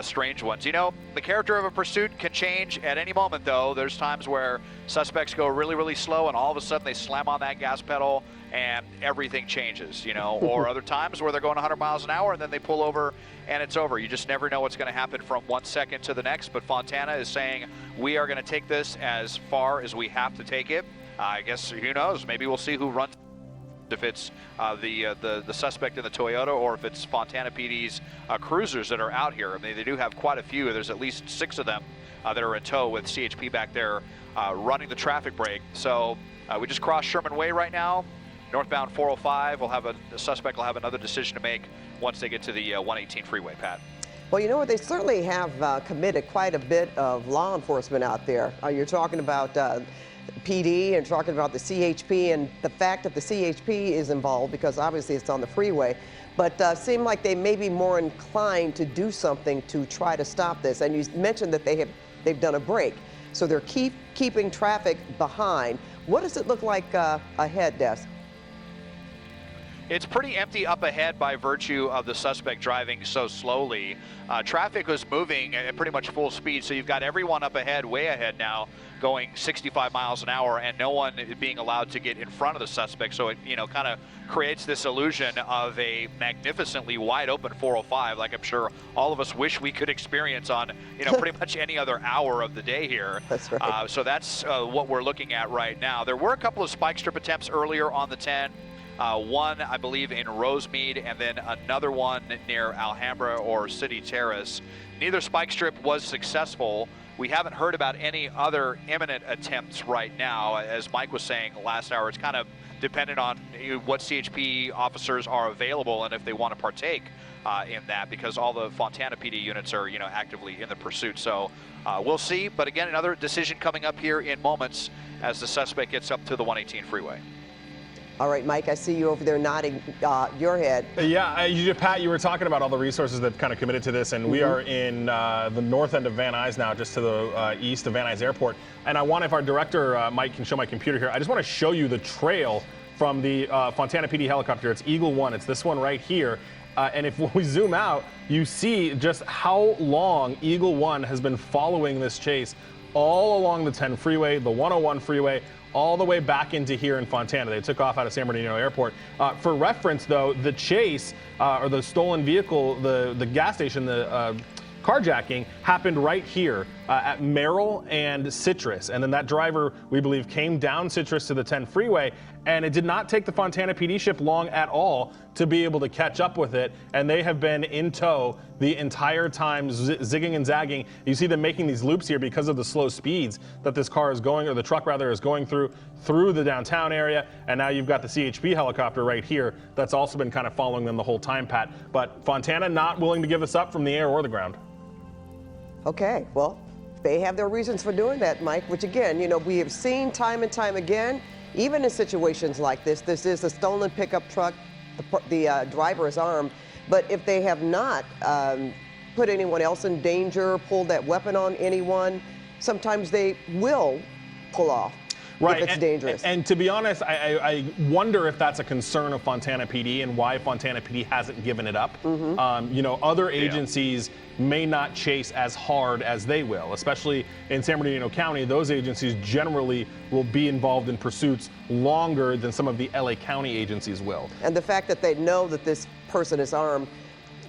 S2: strange ones. The character of a pursuit can change at any moment, though. There's times where suspects go really, really slow, and all of a sudden they slam on that gas pedal and everything changes, or other times where they're going 100 miles an hour and then they pull over and it's over. You just never know what's going to happen from 1 second to the next, but Fontana is saying we are going to take this as far as we have to take it. I guess, who knows, maybe we'll see who runs, if it's the suspect in the Toyota or if it's Fontana PD's cruisers that are out here. I mean, they do have quite a few. There's at least 6 of them that are in tow with CHP back there running the traffic brake. So we just crossed Sherman Way right now. Northbound 405, the suspect will have another decision to make once they get to the 118 freeway, Pat.
S5: Well, you know what? They certainly have committed quite a bit of law enforcement out there. You're talking about PD and talking about the CHP, and the fact that the CHP is involved because obviously it's on the freeway, but seem like they may be more inclined to do something to try to stop this. And you mentioned that they've done a break, so they're keeping traffic behind. What does it look like ahead, Des?
S2: It's pretty empty up ahead by virtue of the suspect driving so slowly. Traffic was moving at pretty much full speed, so you've got everyone up ahead, way ahead now, going 65 miles an hour, and no one being allowed to get in front of the suspect. So it, kind of creates this illusion of a magnificently wide open 405, like I'm sure all of us wish we could experience on, pretty much any other hour of the day here.
S5: That's right.
S2: So that's what we're looking at right now. There were a couple of spike strip attempts earlier on the 10. One, I believe, in Rosemead, and then another one near Alhambra or City Terrace. Neither spike strip was successful. We haven't heard about any other imminent attempts right now. As Mike was saying last hour, it's kind of dependent on what CHP officers are available and if they want to partake in that, because all the Fontana PD units are, actively in the pursuit. So we'll see. But again, another decision coming up here in moments as the suspect gets up to the 118 freeway.
S5: All right, Mike, I see you over there nodding your head.
S4: Yeah, Pat, you were talking about all the resources that kind of committed to this, and we are in the north end of Van Nuys now, just to the east of Van Nuys Airport. And I want, if our director, Mike, can show my computer here, I just want to show you the trail from the Fontana PD helicopter. It's Eagle 1. It's this one right here. And if we zoom out, you see just how long Eagle 1 has been following this chase all along the 10 freeway, the 101 freeway, all the way back into here in Fontana. They took off out of San Bernardino Airport. For reference, though, the chase or the stolen vehicle, the gas station, the carjacking happened right here at Merrill and Citrus. And then that driver, we believe, came down Citrus to the 10 freeway, and it did not take the Fontana PD ship long at all to be able to catch up with it. And they have been in tow the entire time, zigging and zagging. You see them making these loops here because of the slow speeds that this car is going, or the truck rather, is going through the downtown area. And now you've got the CHP helicopter right here that's also been kind of following them the whole time, Pat. But Fontana not willing to give this up from the air or the ground.
S5: Okay, well, they have their reasons for doing that, Mike, which again, we have seen time and time again, even in situations like this. This is a stolen pickup truck. The driver is armed. But if they have not put anyone else in danger, pulled that weapon on anyone, sometimes they will pull off.
S4: Right,
S5: if it's dangerous.
S4: And to be honest, I wonder if that's a concern of Fontana PD and why Fontana PD hasn't given it up. Other agencies may not chase as hard as they will, especially in San Bernardino County. Those agencies generally will be involved in pursuits longer than some of the LA County agencies will.
S5: And the fact that they know that this person is armed,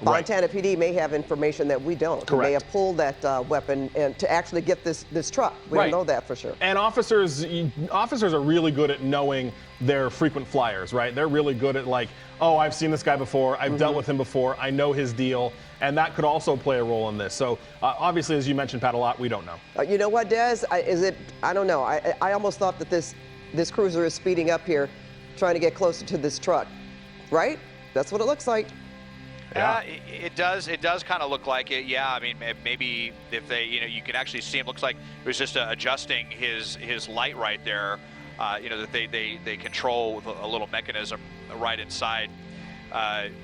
S5: Fontana PD may have information that we don't.
S4: Correct.
S5: They may have pulled that weapon and to actually get this truck. We don't know that for sure.
S4: And officers are really good at knowing their frequent flyers, right? They're really good at I've seen this guy before, I've dealt with him before, I know his deal, and that could also play a role in this. So obviously, as you mentioned, Pat, a lot we don't know.
S5: You know what, Des? I don't know. I almost thought that this cruiser is speeding up here, trying to get closer to this truck, right? That's what it looks like.
S4: Yeah.
S2: It does. It does kind of look like it. Yeah. I mean, maybe if they, you can actually see him. Looks like it was just adjusting his light right there. That they control with a little mechanism right inside.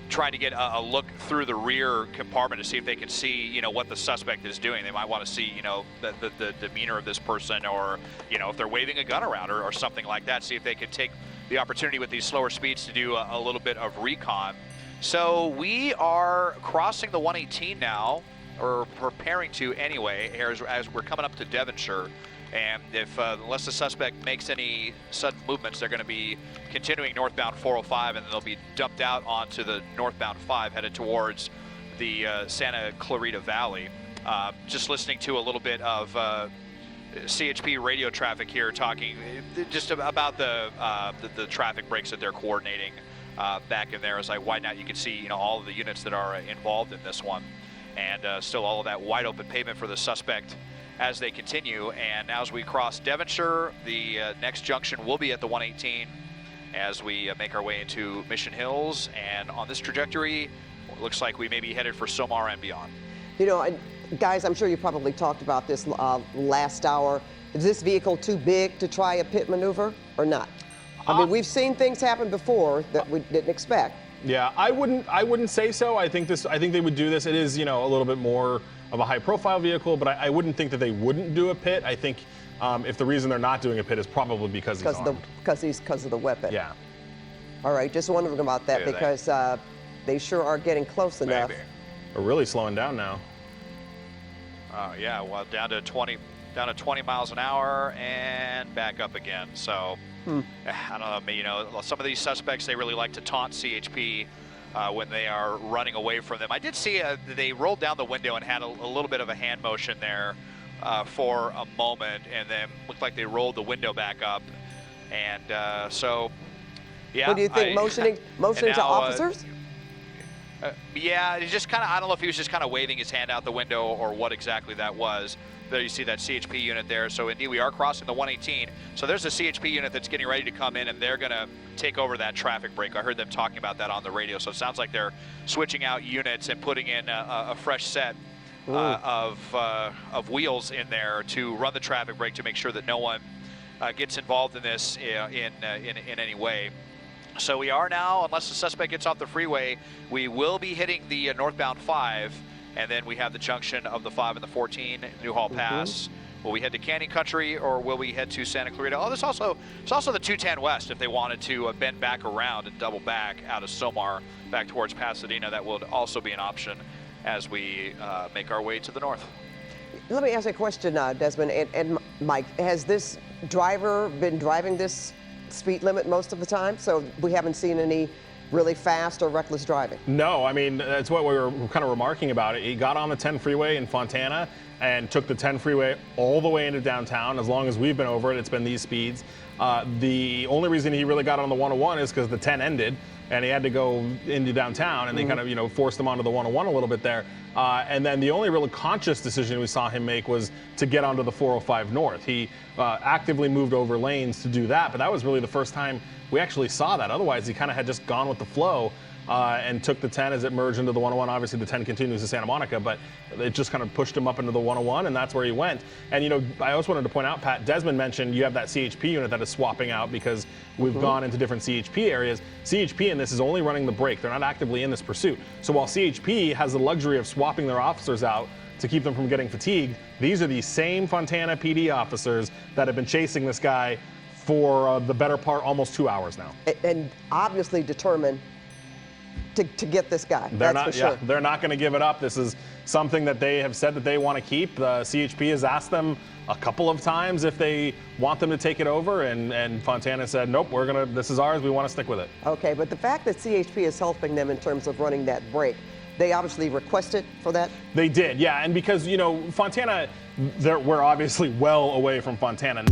S2: Trying to get a look through the rear compartment to see if they can see, what the suspect is doing. They might want to see, the demeanor of this person, or, if they're waving a gun around or something like that. See if they could take the opportunity with these slower speeds to do a little bit of recon. So we are crossing the 118 now, or preparing to anyway, as we're coming up to Devonshire. And unless the suspect makes any sudden movements, they're going to be continuing northbound 405, and then they'll be dumped out onto the northbound 5 headed towards the Santa Clarita Valley. Just listening to a little bit of CHP radio traffic here, talking just about the traffic breaks that they're coordinating back in there. As I widen out, you can see all of the units that are involved in this one, and still all of that wide open pavement for the suspect as they continue. And now as we cross Devonshire, the next junction will be at the 118 as we make our way into Mission Hills. And on this trajectory, it looks like we may be headed for Somar and beyond.
S5: Guys, I'm sure you probably talked about this last hour. Is this vehicle too big to try a pit maneuver or not? I mean, we've seen things happen before that we didn't expect.
S4: Yeah, I wouldn't say so. I think they would do this. It is, a little bit more of a high-profile vehicle, but I wouldn't think that they wouldn't do a pit. I think if the reason they're not doing a pit is probably because he's armed.
S5: Because of the weapon.
S4: Yeah.
S5: All right, just wondering about that because they sure are getting close enough.
S4: They're really slowing down now.
S2: Yeah, well, down to 20 miles an hour and back up again. So I don't know. Some of these suspects, they really like to taunt CHP when they are running away from them. I did see they rolled down the window and had a little bit of a hand motion there for a moment, and then looked like they rolled the window back up. And so, yeah.
S5: What do you think? Motioning to officers?
S2: Yeah, he just kind of, I don't know if he was just kind of waving his hand out the window or what exactly that was. There you see that CHP unit there. So indeed, we are crossing the 118. So there's a CHP unit that's getting ready to come in, and they're going to take over that traffic break. I heard them talking about that on the radio. So it sounds like they're switching out units and putting in a fresh set of wheels in there to run the traffic break to make sure that no one gets involved in this in any way. So we are now, unless the suspect gets off the freeway, we will be hitting the northbound 5, and then we have the junction of the 5 and the 14, Newhall Pass. Will we head to Canyon Country, or will we head to Santa Clarita? Oh, it's also the 210 West if they wanted to bend back around and double back out of Somar back towards Pasadena. That would also be an option as we make our way to the north.
S5: Let me ask you a question, Desmond and Mike. Has this driver been driving this speed limit most of the time, so we haven't seen any really fast or reckless driving?
S4: No, I mean, that's what we were kind of remarking about it. He got on the 10 freeway in Fontana and took the 10 freeway all the way into downtown. As long as we've been over it, it's been these speeds. The only reason he really got on the 101 is because the 10 ended and he had to go into downtown, and they kind of, forced him onto the 101 a little bit there. And then the only really conscious decision we saw him make was to get onto the 405 North. He actively moved over lanes to do that, but that was really the first time we actually saw that. Otherwise, he kind of had just gone with the flow and took the 10 as it merged into the 101. Obviously, the 10 continues to Santa Monica, but it just kind of pushed him up into the 101, and that's where he went. And, I also wanted to point out, Pat, Desmond mentioned you have that CHP unit that is swapping out because we've gone into different CHP areas. CHP in this is only running the brake. They're not actively in this pursuit. So while CHP has the luxury of swapping their officers out to keep them from getting fatigued, these are the same Fontana PD officers that have been chasing this guy for the better part, almost 2 hours now.
S5: And obviously determined to get this guy. For sure.
S4: They're not going to give it up. This is something that they have said that they want to keep. The CHP has asked them a couple of times if they want them to take it over, and Fontana said, nope, this is ours, we want to stick with it.
S5: Okay, but the fact that CHP is helping them in terms of running that break, they obviously requested for that?
S4: They did, yeah, and because, Fontana, we're obviously well away from Fontana.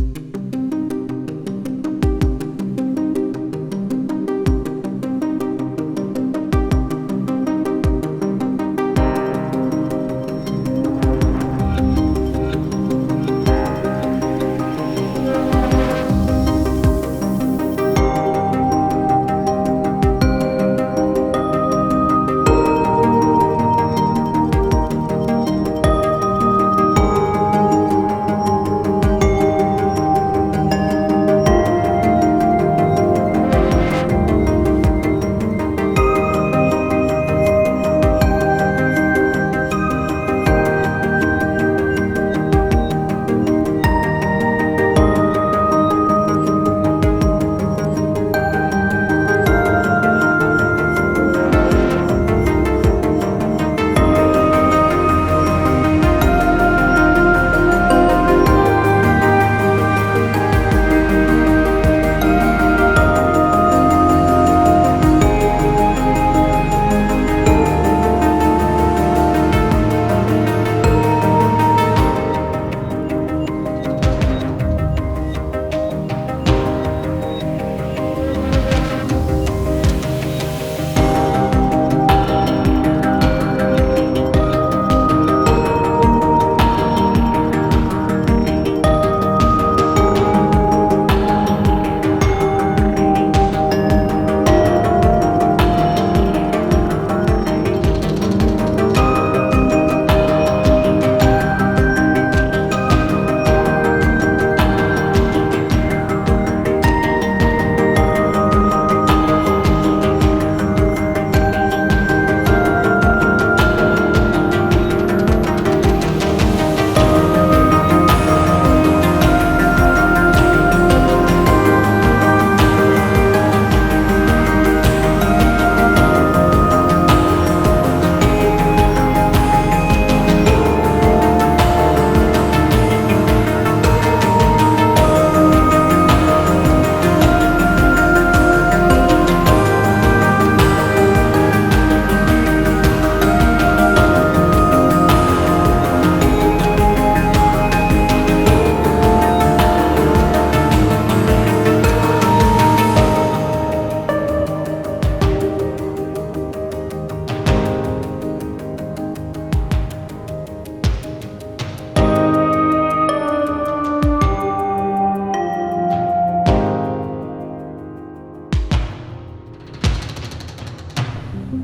S4: Of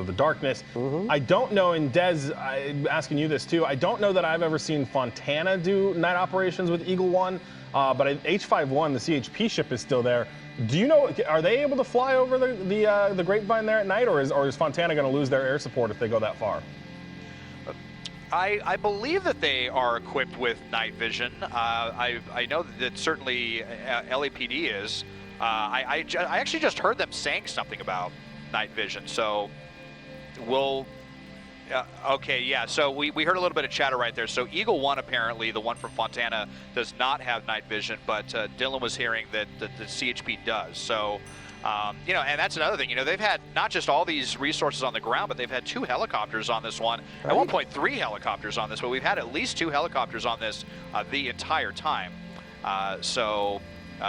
S4: the darkness. I don't know, and Des, I'm asking you this too, I don't know that I've ever seen Fontana do night operations with Eagle One, but H-51, the CHP ship, is still there. Do you know, are they able to fly over the Grapevine there at night, or is Fontana going to lose their air support if they go that far?
S2: I believe that they are equipped with night vision. I know that certainly LAPD is. I actually just heard them saying something about night vision, so we'll okay, yeah, so we heard a little bit of chatter right there. So Eagle One, apparently the one from Fontana, does not have night vision, but Dylan was hearing that the CHP does. So you know, and that's another thing, you know, they've had not just all these resources on the ground, but they've had 2 helicopters on this one. Right. At one point 3 helicopters on this, but we've had at least 2 helicopters on this the entire time. So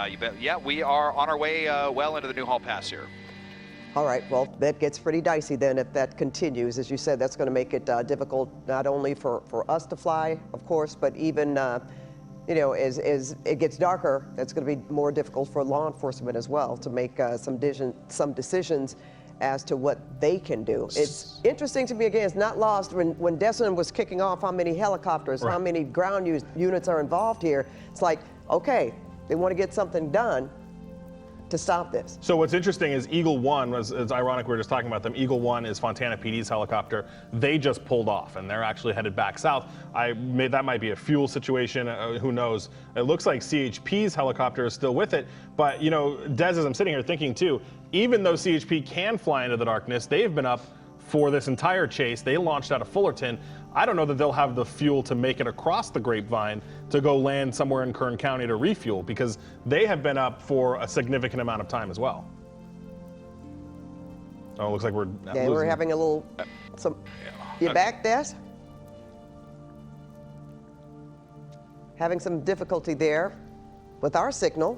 S2: you bet, yeah, we are on our way well into the Newhall Pass here.
S5: All right, well, that gets pretty dicey then if that continues. As you said, that's going to make it difficult not only for us to fly, of course, but even, you know, as it gets darker, that's going to be more difficult for law enforcement as well to make some decisions as to what they can do. It's interesting to me, again, it's not lost when Desmond was kicking off how many helicopters, how many ground units are involved here. It's like, okay, they want to get something done to stop this.
S4: So what's interesting is Eagle One was, it's ironic we were just talking about them. Eagle One is Fontana PD's helicopter. They just pulled off and they're actually headed back south. That might be a fuel situation, who knows. It looks like CHP's helicopter is still with it, but you know, Des, as I'm sitting here thinking too, even though CHP can fly into the darkness, they've been up for this entire chase. They launched out of Fullerton. I don't know that they'll have the fuel to make it across the Grapevine to go land somewhere in Kern County to refuel, because they have been up for a significant amount of time as well. Oh, it looks like we're losing.
S5: We're having a little, you back, Des? Having some difficulty there with our signal,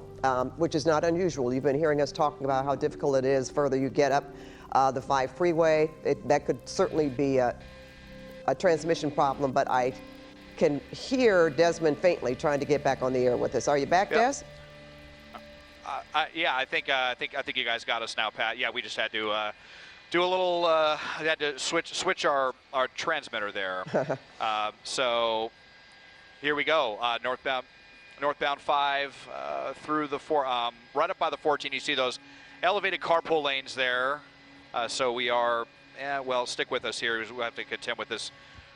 S5: which is not unusual. You've been hearing us talking about how difficult it is further you get up the 5 freeway. That could certainly be a transmission problem, but I can hear Desmond faintly trying to get back on the air with us. Are you back, Des?
S2: Yeah, I think you guys got us now, Pat. Yeah, we just had to do a little. Had to switch our transmitter there. So here we go. Northbound 5 through the right up by the 14. You see those elevated carpool lanes there. So we are. Well, stick with us here. We'll have to contend with this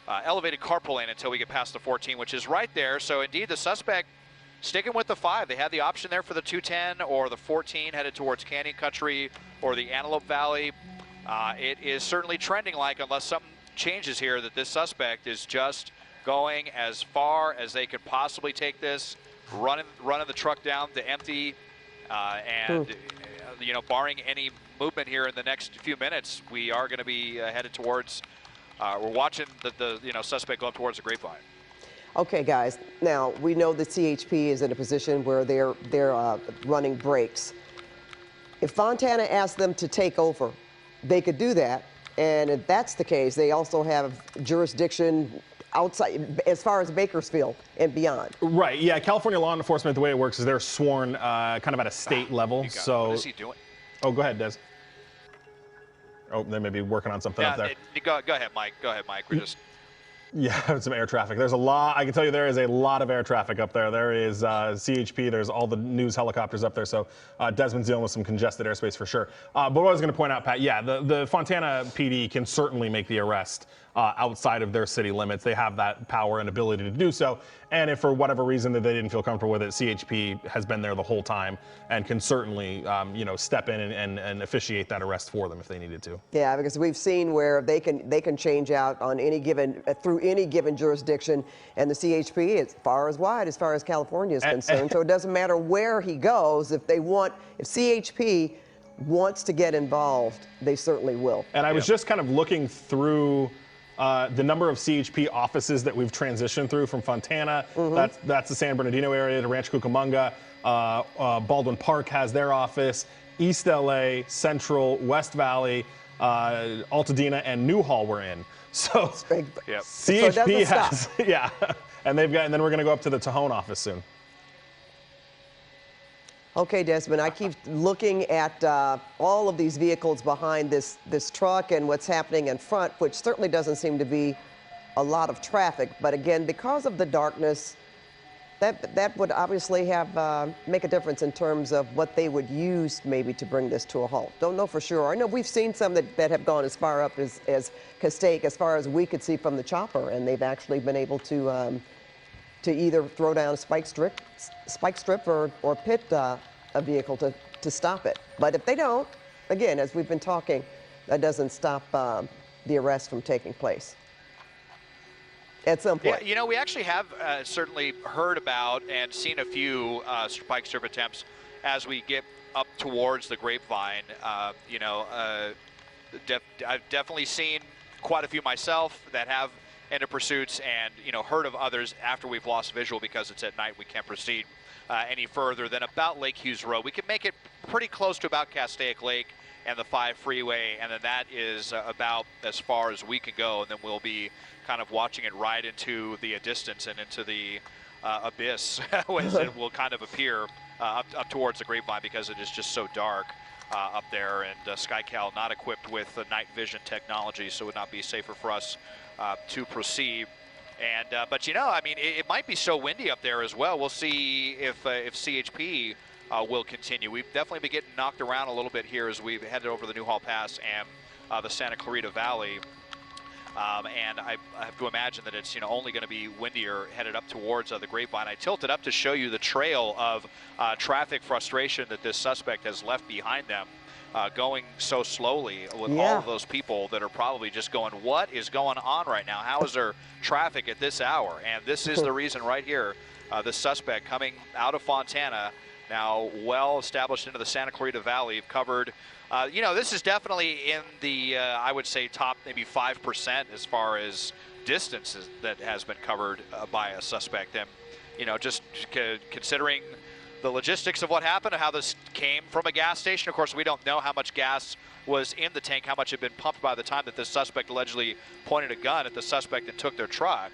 S2: elevated carpool lane until we get past the 14, which is right there. So indeed, the suspect sticking with the 5. They had the option there for the 210 or the 14 headed towards Canyon Country or the Antelope Valley. It is certainly trending like, unless something changes here, that this suspect is just going as far as they could possibly take this, running the truck down to empty, and you know, barring any movement here in the next few minutes, we are going to be headed towards. We're watching the suspect go up towards the Grapevine.
S5: Okay, guys. Now we know the CHP is in a position where they're running brakes. If Fontana asked them to take over, they could do that, and if that's the case, they also have jurisdiction outside, as far as Bakersfield and beyond. Right.
S4: Yeah. California law enforcement, the way it works is they're sworn kind of at a state level. So.
S2: What is he doing?
S4: Oh, go ahead, Des. Oh, they may be working on something up there.
S2: Go ahead, Mike. Go ahead, Mike. We're just.
S4: Yeah, some air traffic. There's a lot. I can tell you there is a lot of air traffic up there. There is CHP. There's all the news helicopters up there. So Desmond's dealing with some congested airspace for sure. But what I was going to point out, Pat, yeah, the Fontana PD can certainly make the arrest outside of their city limits. They have that power and ability to do so. And if for whatever reason that they didn't feel comfortable with it, CHP has been there the whole time and can certainly, step in and officiate that arrest for them if they needed to.
S5: Yeah, because we've seen where they can change out on any given through any given jurisdiction, and the CHP is far as wide as far as California is concerned. So it doesn't matter where he goes. If CHP wants to get involved, they certainly will.
S4: And I was just kind of looking through the number of CHP offices that we've transitioned through from Fontana. That's the San Bernardino area to Rancho Cucamonga. Baldwin Park has their office. East LA, Central, West Valley. Altadena and Newhall were in. So
S2: Yep.
S4: CHP
S5: So
S4: has, yeah, and then we're going to go up to the Tajon office soon.
S5: Okay, Desmond, I keep looking at all of these vehicles behind this truck and what's happening in front, which certainly doesn't seem to be a lot of traffic. But again, because of the darkness, that would obviously have make a difference in terms of what they would use maybe to bring this to a halt. Don't know for sure. I know we've seen some that have gone as far up as Castaic, as far as we could see from the chopper, and they've actually been able to either throw down a spike strip or pit a vehicle to stop it. But if they don't, again, as we've been talking, that doesn't stop the arrest from taking place at some point.
S2: Yeah, you know, we actually have certainly heard about and seen a few spike strip attempts as we get up towards the Grapevine. You know, I've definitely seen quite a few myself that have ended pursuits, and you know, heard of others after we've lost visual because it's at night. We can't proceed any further than about Lake Hughes Road. We can make it pretty close to about Castaic Lake and the 5 freeway, and then that is about as far as we can go, and then we'll be kind of watching it ride into the distance and into the abyss as it will kind of appear up towards the Grapevine, because it is just so dark up there, and SkyCal not equipped with the night vision technology, so it would not be safer for us to proceed. And but you know, I mean, it might be so windy up there as well. We'll see if CHP will continue. We've definitely been getting knocked around a little bit here as we've headed over the Newhall Pass and the Santa Clarita Valley. And I have to imagine that it's, you know, only going to be windier headed up towards the Grapevine. I tilted up to show you the trail of traffic frustration that this suspect has left behind them, going so slowly with all of those people that are probably just going, what is going on right now? How is there traffic at this hour? And this is the reason right here. The suspect coming out of Fontana, now well established into the Santa Clarita Valley, covered. You know, this is definitely in the, I would say, top maybe 5% as far as distances that has been covered by a suspect. And, you know, just considering the logistics of what happened and how this came from a gas station. Of course, we don't know how much gas was in the tank, how much had been pumped by the time that the suspect allegedly pointed a gun at the suspect and took their truck.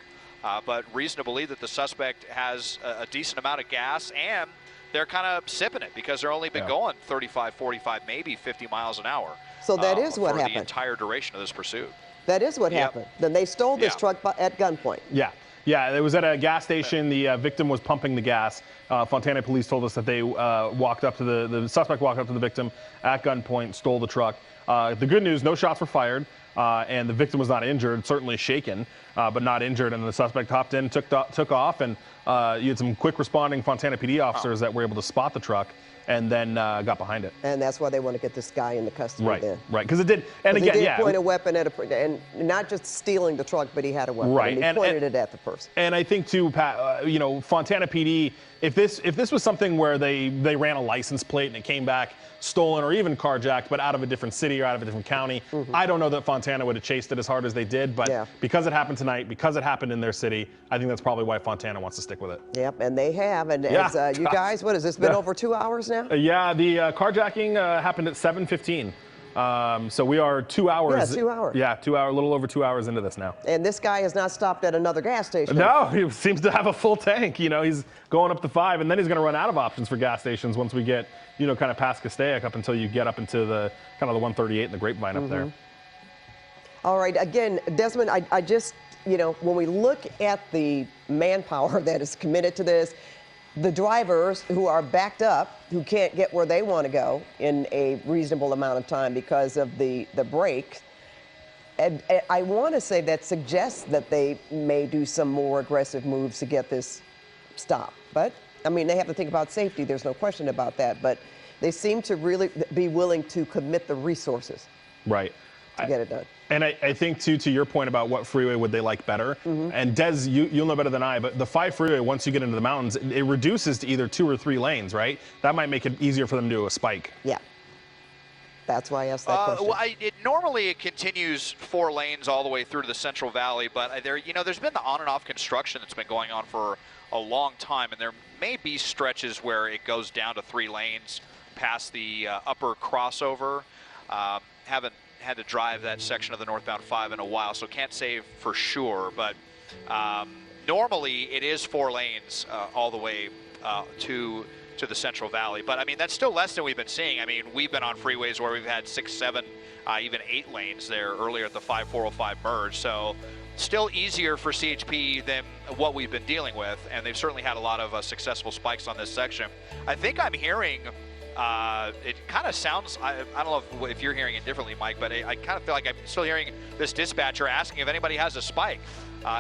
S2: But reason to believe that the suspect has a decent amount of gas, and they're kind of sipping it because they're only been going 35, 45, maybe 50 miles an hour.
S5: So that is what
S2: for
S5: happened.
S2: the entire duration of this pursuit.
S5: That is what happened. Then they stole this truck at gunpoint.
S4: Yeah, it was at a gas station. The victim was pumping the gas. Fontana police told us that they walked up to the suspect walked up to the victim at gunpoint, stole the truck. The good news, no shots were fired, and the victim was not injured, certainly shaken, but not injured. And the suspect hopped in, took off, and you had some quick responding Fontana PD officers that were able to spot the truck and then got behind it.
S5: And that's why they want to get this guy in the custody then.
S4: Right, because it did, and again,
S5: he did point a weapon at and not just stealing the truck, but he had a weapon.
S4: Right,
S5: and he pointed it at the person.
S4: And I think too, Pat, you know, Fontana PD, if this was something where they ran a license plate and it came back stolen or even carjacked, but out of a different city or out of a different county, I don't know that Fontana would have chased it as hard as they did, but because it happened tonight, because it happened in their city, I think that's probably why Fontana wants to stick with it.
S5: Yep, and they have. And as you guys, what has this been, over 2 hours now?
S4: Yeah, the carjacking happened at 7:15. So we are 2 hours.
S5: Yeah, 2 hours.
S4: Yeah, 2 hour, a little over 2 hours into this now.
S5: And this guy has not stopped at another gas station.
S4: No, he seems to have a full tank. You know, he's going up to 5, and then he's going to run out of options for gas stations once we get, you know, kind of past Castaic up until you get up into the kind of the 138 and the Grapevine up there.
S5: All right, again, Desmond, I just, you know, when we look at the manpower that is committed to this, the drivers who are backed up, who can't get where they want to go in a reasonable amount of time because of the break, and I want to say that suggests that they may do some more aggressive moves to get this stopped. But, I mean, they have to think about safety. There's no question about that. But they seem to really be willing to commit the resources to get it done.
S4: And I think, too, to your point about what freeway would they like better, and Des, you'll know better than I, but the 5 freeway, once you get into the mountains, it reduces to either 2 or 3 lanes, right? That might make it easier for them to do a spike.
S5: Yeah. That's why I asked that question.
S2: Well, normally it continues 4 lanes all the way through to the Central Valley, but there's been the on and off construction that's been going on for a long time, and there may be stretches where it goes down to 3 lanes past the upper crossover. Haven't had to drive that section of the northbound 5 in a while, so can't say for sure. But normally it is 4 lanes all the way to the Central Valley. But I mean, that's still less than we've been seeing. I mean, we've been on freeways where we've had 6, 7, even 8 lanes there earlier at the 5-405 merge. So still easier for CHP than what we've been dealing with, and they've certainly had a lot of successful spikes on this section. I think I'm hearing, it kind of sounds, I don't know if you're hearing it differently, Mike, but I kind of feel like I'm still hearing this dispatcher asking if anybody has a spike,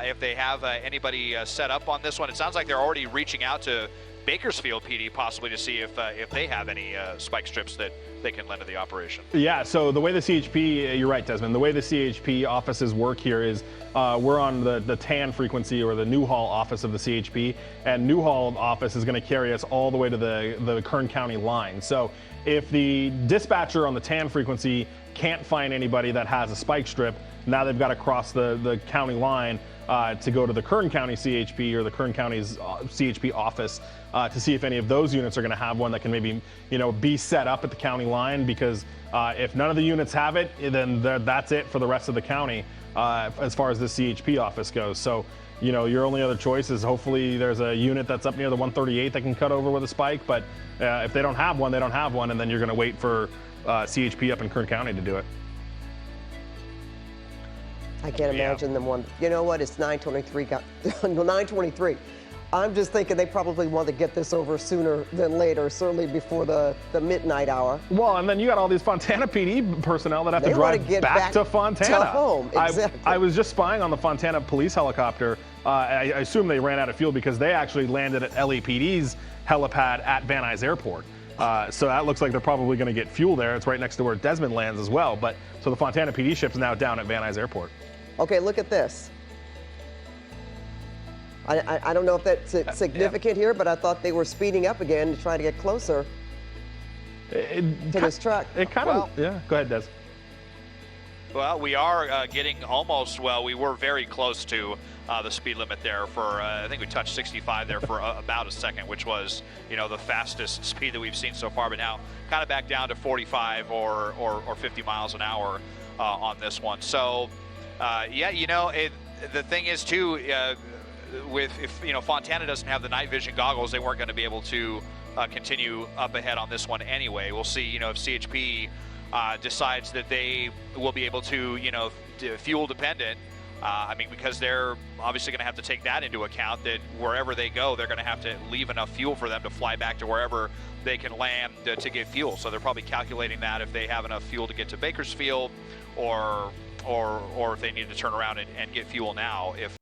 S2: if they have anybody set up on this one. It sounds like they're already reaching out to Bakersfield PD possibly to see if they have any spike strips that they can lend to the operation.
S4: Yeah, so the way the CHP, you're right, Desmond, the way the CHP offices work here is we're on the TAN frequency, or the Newhall office of the CHP, and Newhall office is going to carry us all the way to the Kern County line. So if the dispatcher on the TAN frequency can't find anybody that has a spike strip, now they've got to cross the county line to go to the Kern County CHP or the Kern County's CHP office to see if any of those units are going to have one that can maybe, be set up at the county line, because if none of the units have it, then that's it for the rest of the county as far as the CHP office goes. So, your only other choice is hopefully there's a unit that's up near the 138 that can cut over with a spike, but if they don't have one, they don't have one, and then you're going to wait for CHP up in Kern County to do it.
S5: I can't imagine them one. You know what? It's 9:23. 9:23. I'm just thinking they probably want to get this over sooner than later, certainly before the midnight hour.
S4: Well, and then you got all these Fontana PD personnel that have to drive back to Fontana.
S5: To home, exactly.
S4: I was just spying on the Fontana police helicopter. I assume they ran out of fuel because they actually landed at LAPD's helipad at Van Nuys Airport. So that looks like they're probably going to get fuel there. It's right next to where Desmond lands as well. But so the Fontana PD ship's now down at Van Nuys Airport.
S5: Okay, look at this. I don't know if that's significant here, but I thought they were speeding up again to try to get closer to this truck.
S4: It kind of, yeah. Go ahead, Des.
S2: Well, we are getting almost, we were very close to the speed limit there for, I think we touched 65 there for about a second, which was, the fastest speed that we've seen so far, but now kind of back down to 45 or 50 miles an hour on this one. So, the thing is too, if Fontana doesn't have the night vision goggles, they weren't going to be able to continue up ahead on this one anyway. We'll see, if CHP decides that they will be able to, fuel dependent. Because they're obviously going to have to take that into account, that wherever they go, they're going to have to leave enough fuel for them to fly back to wherever they can land to get fuel. So they're probably calculating that if they have enough fuel to get to Bakersfield, or if they need to turn around and get fuel now if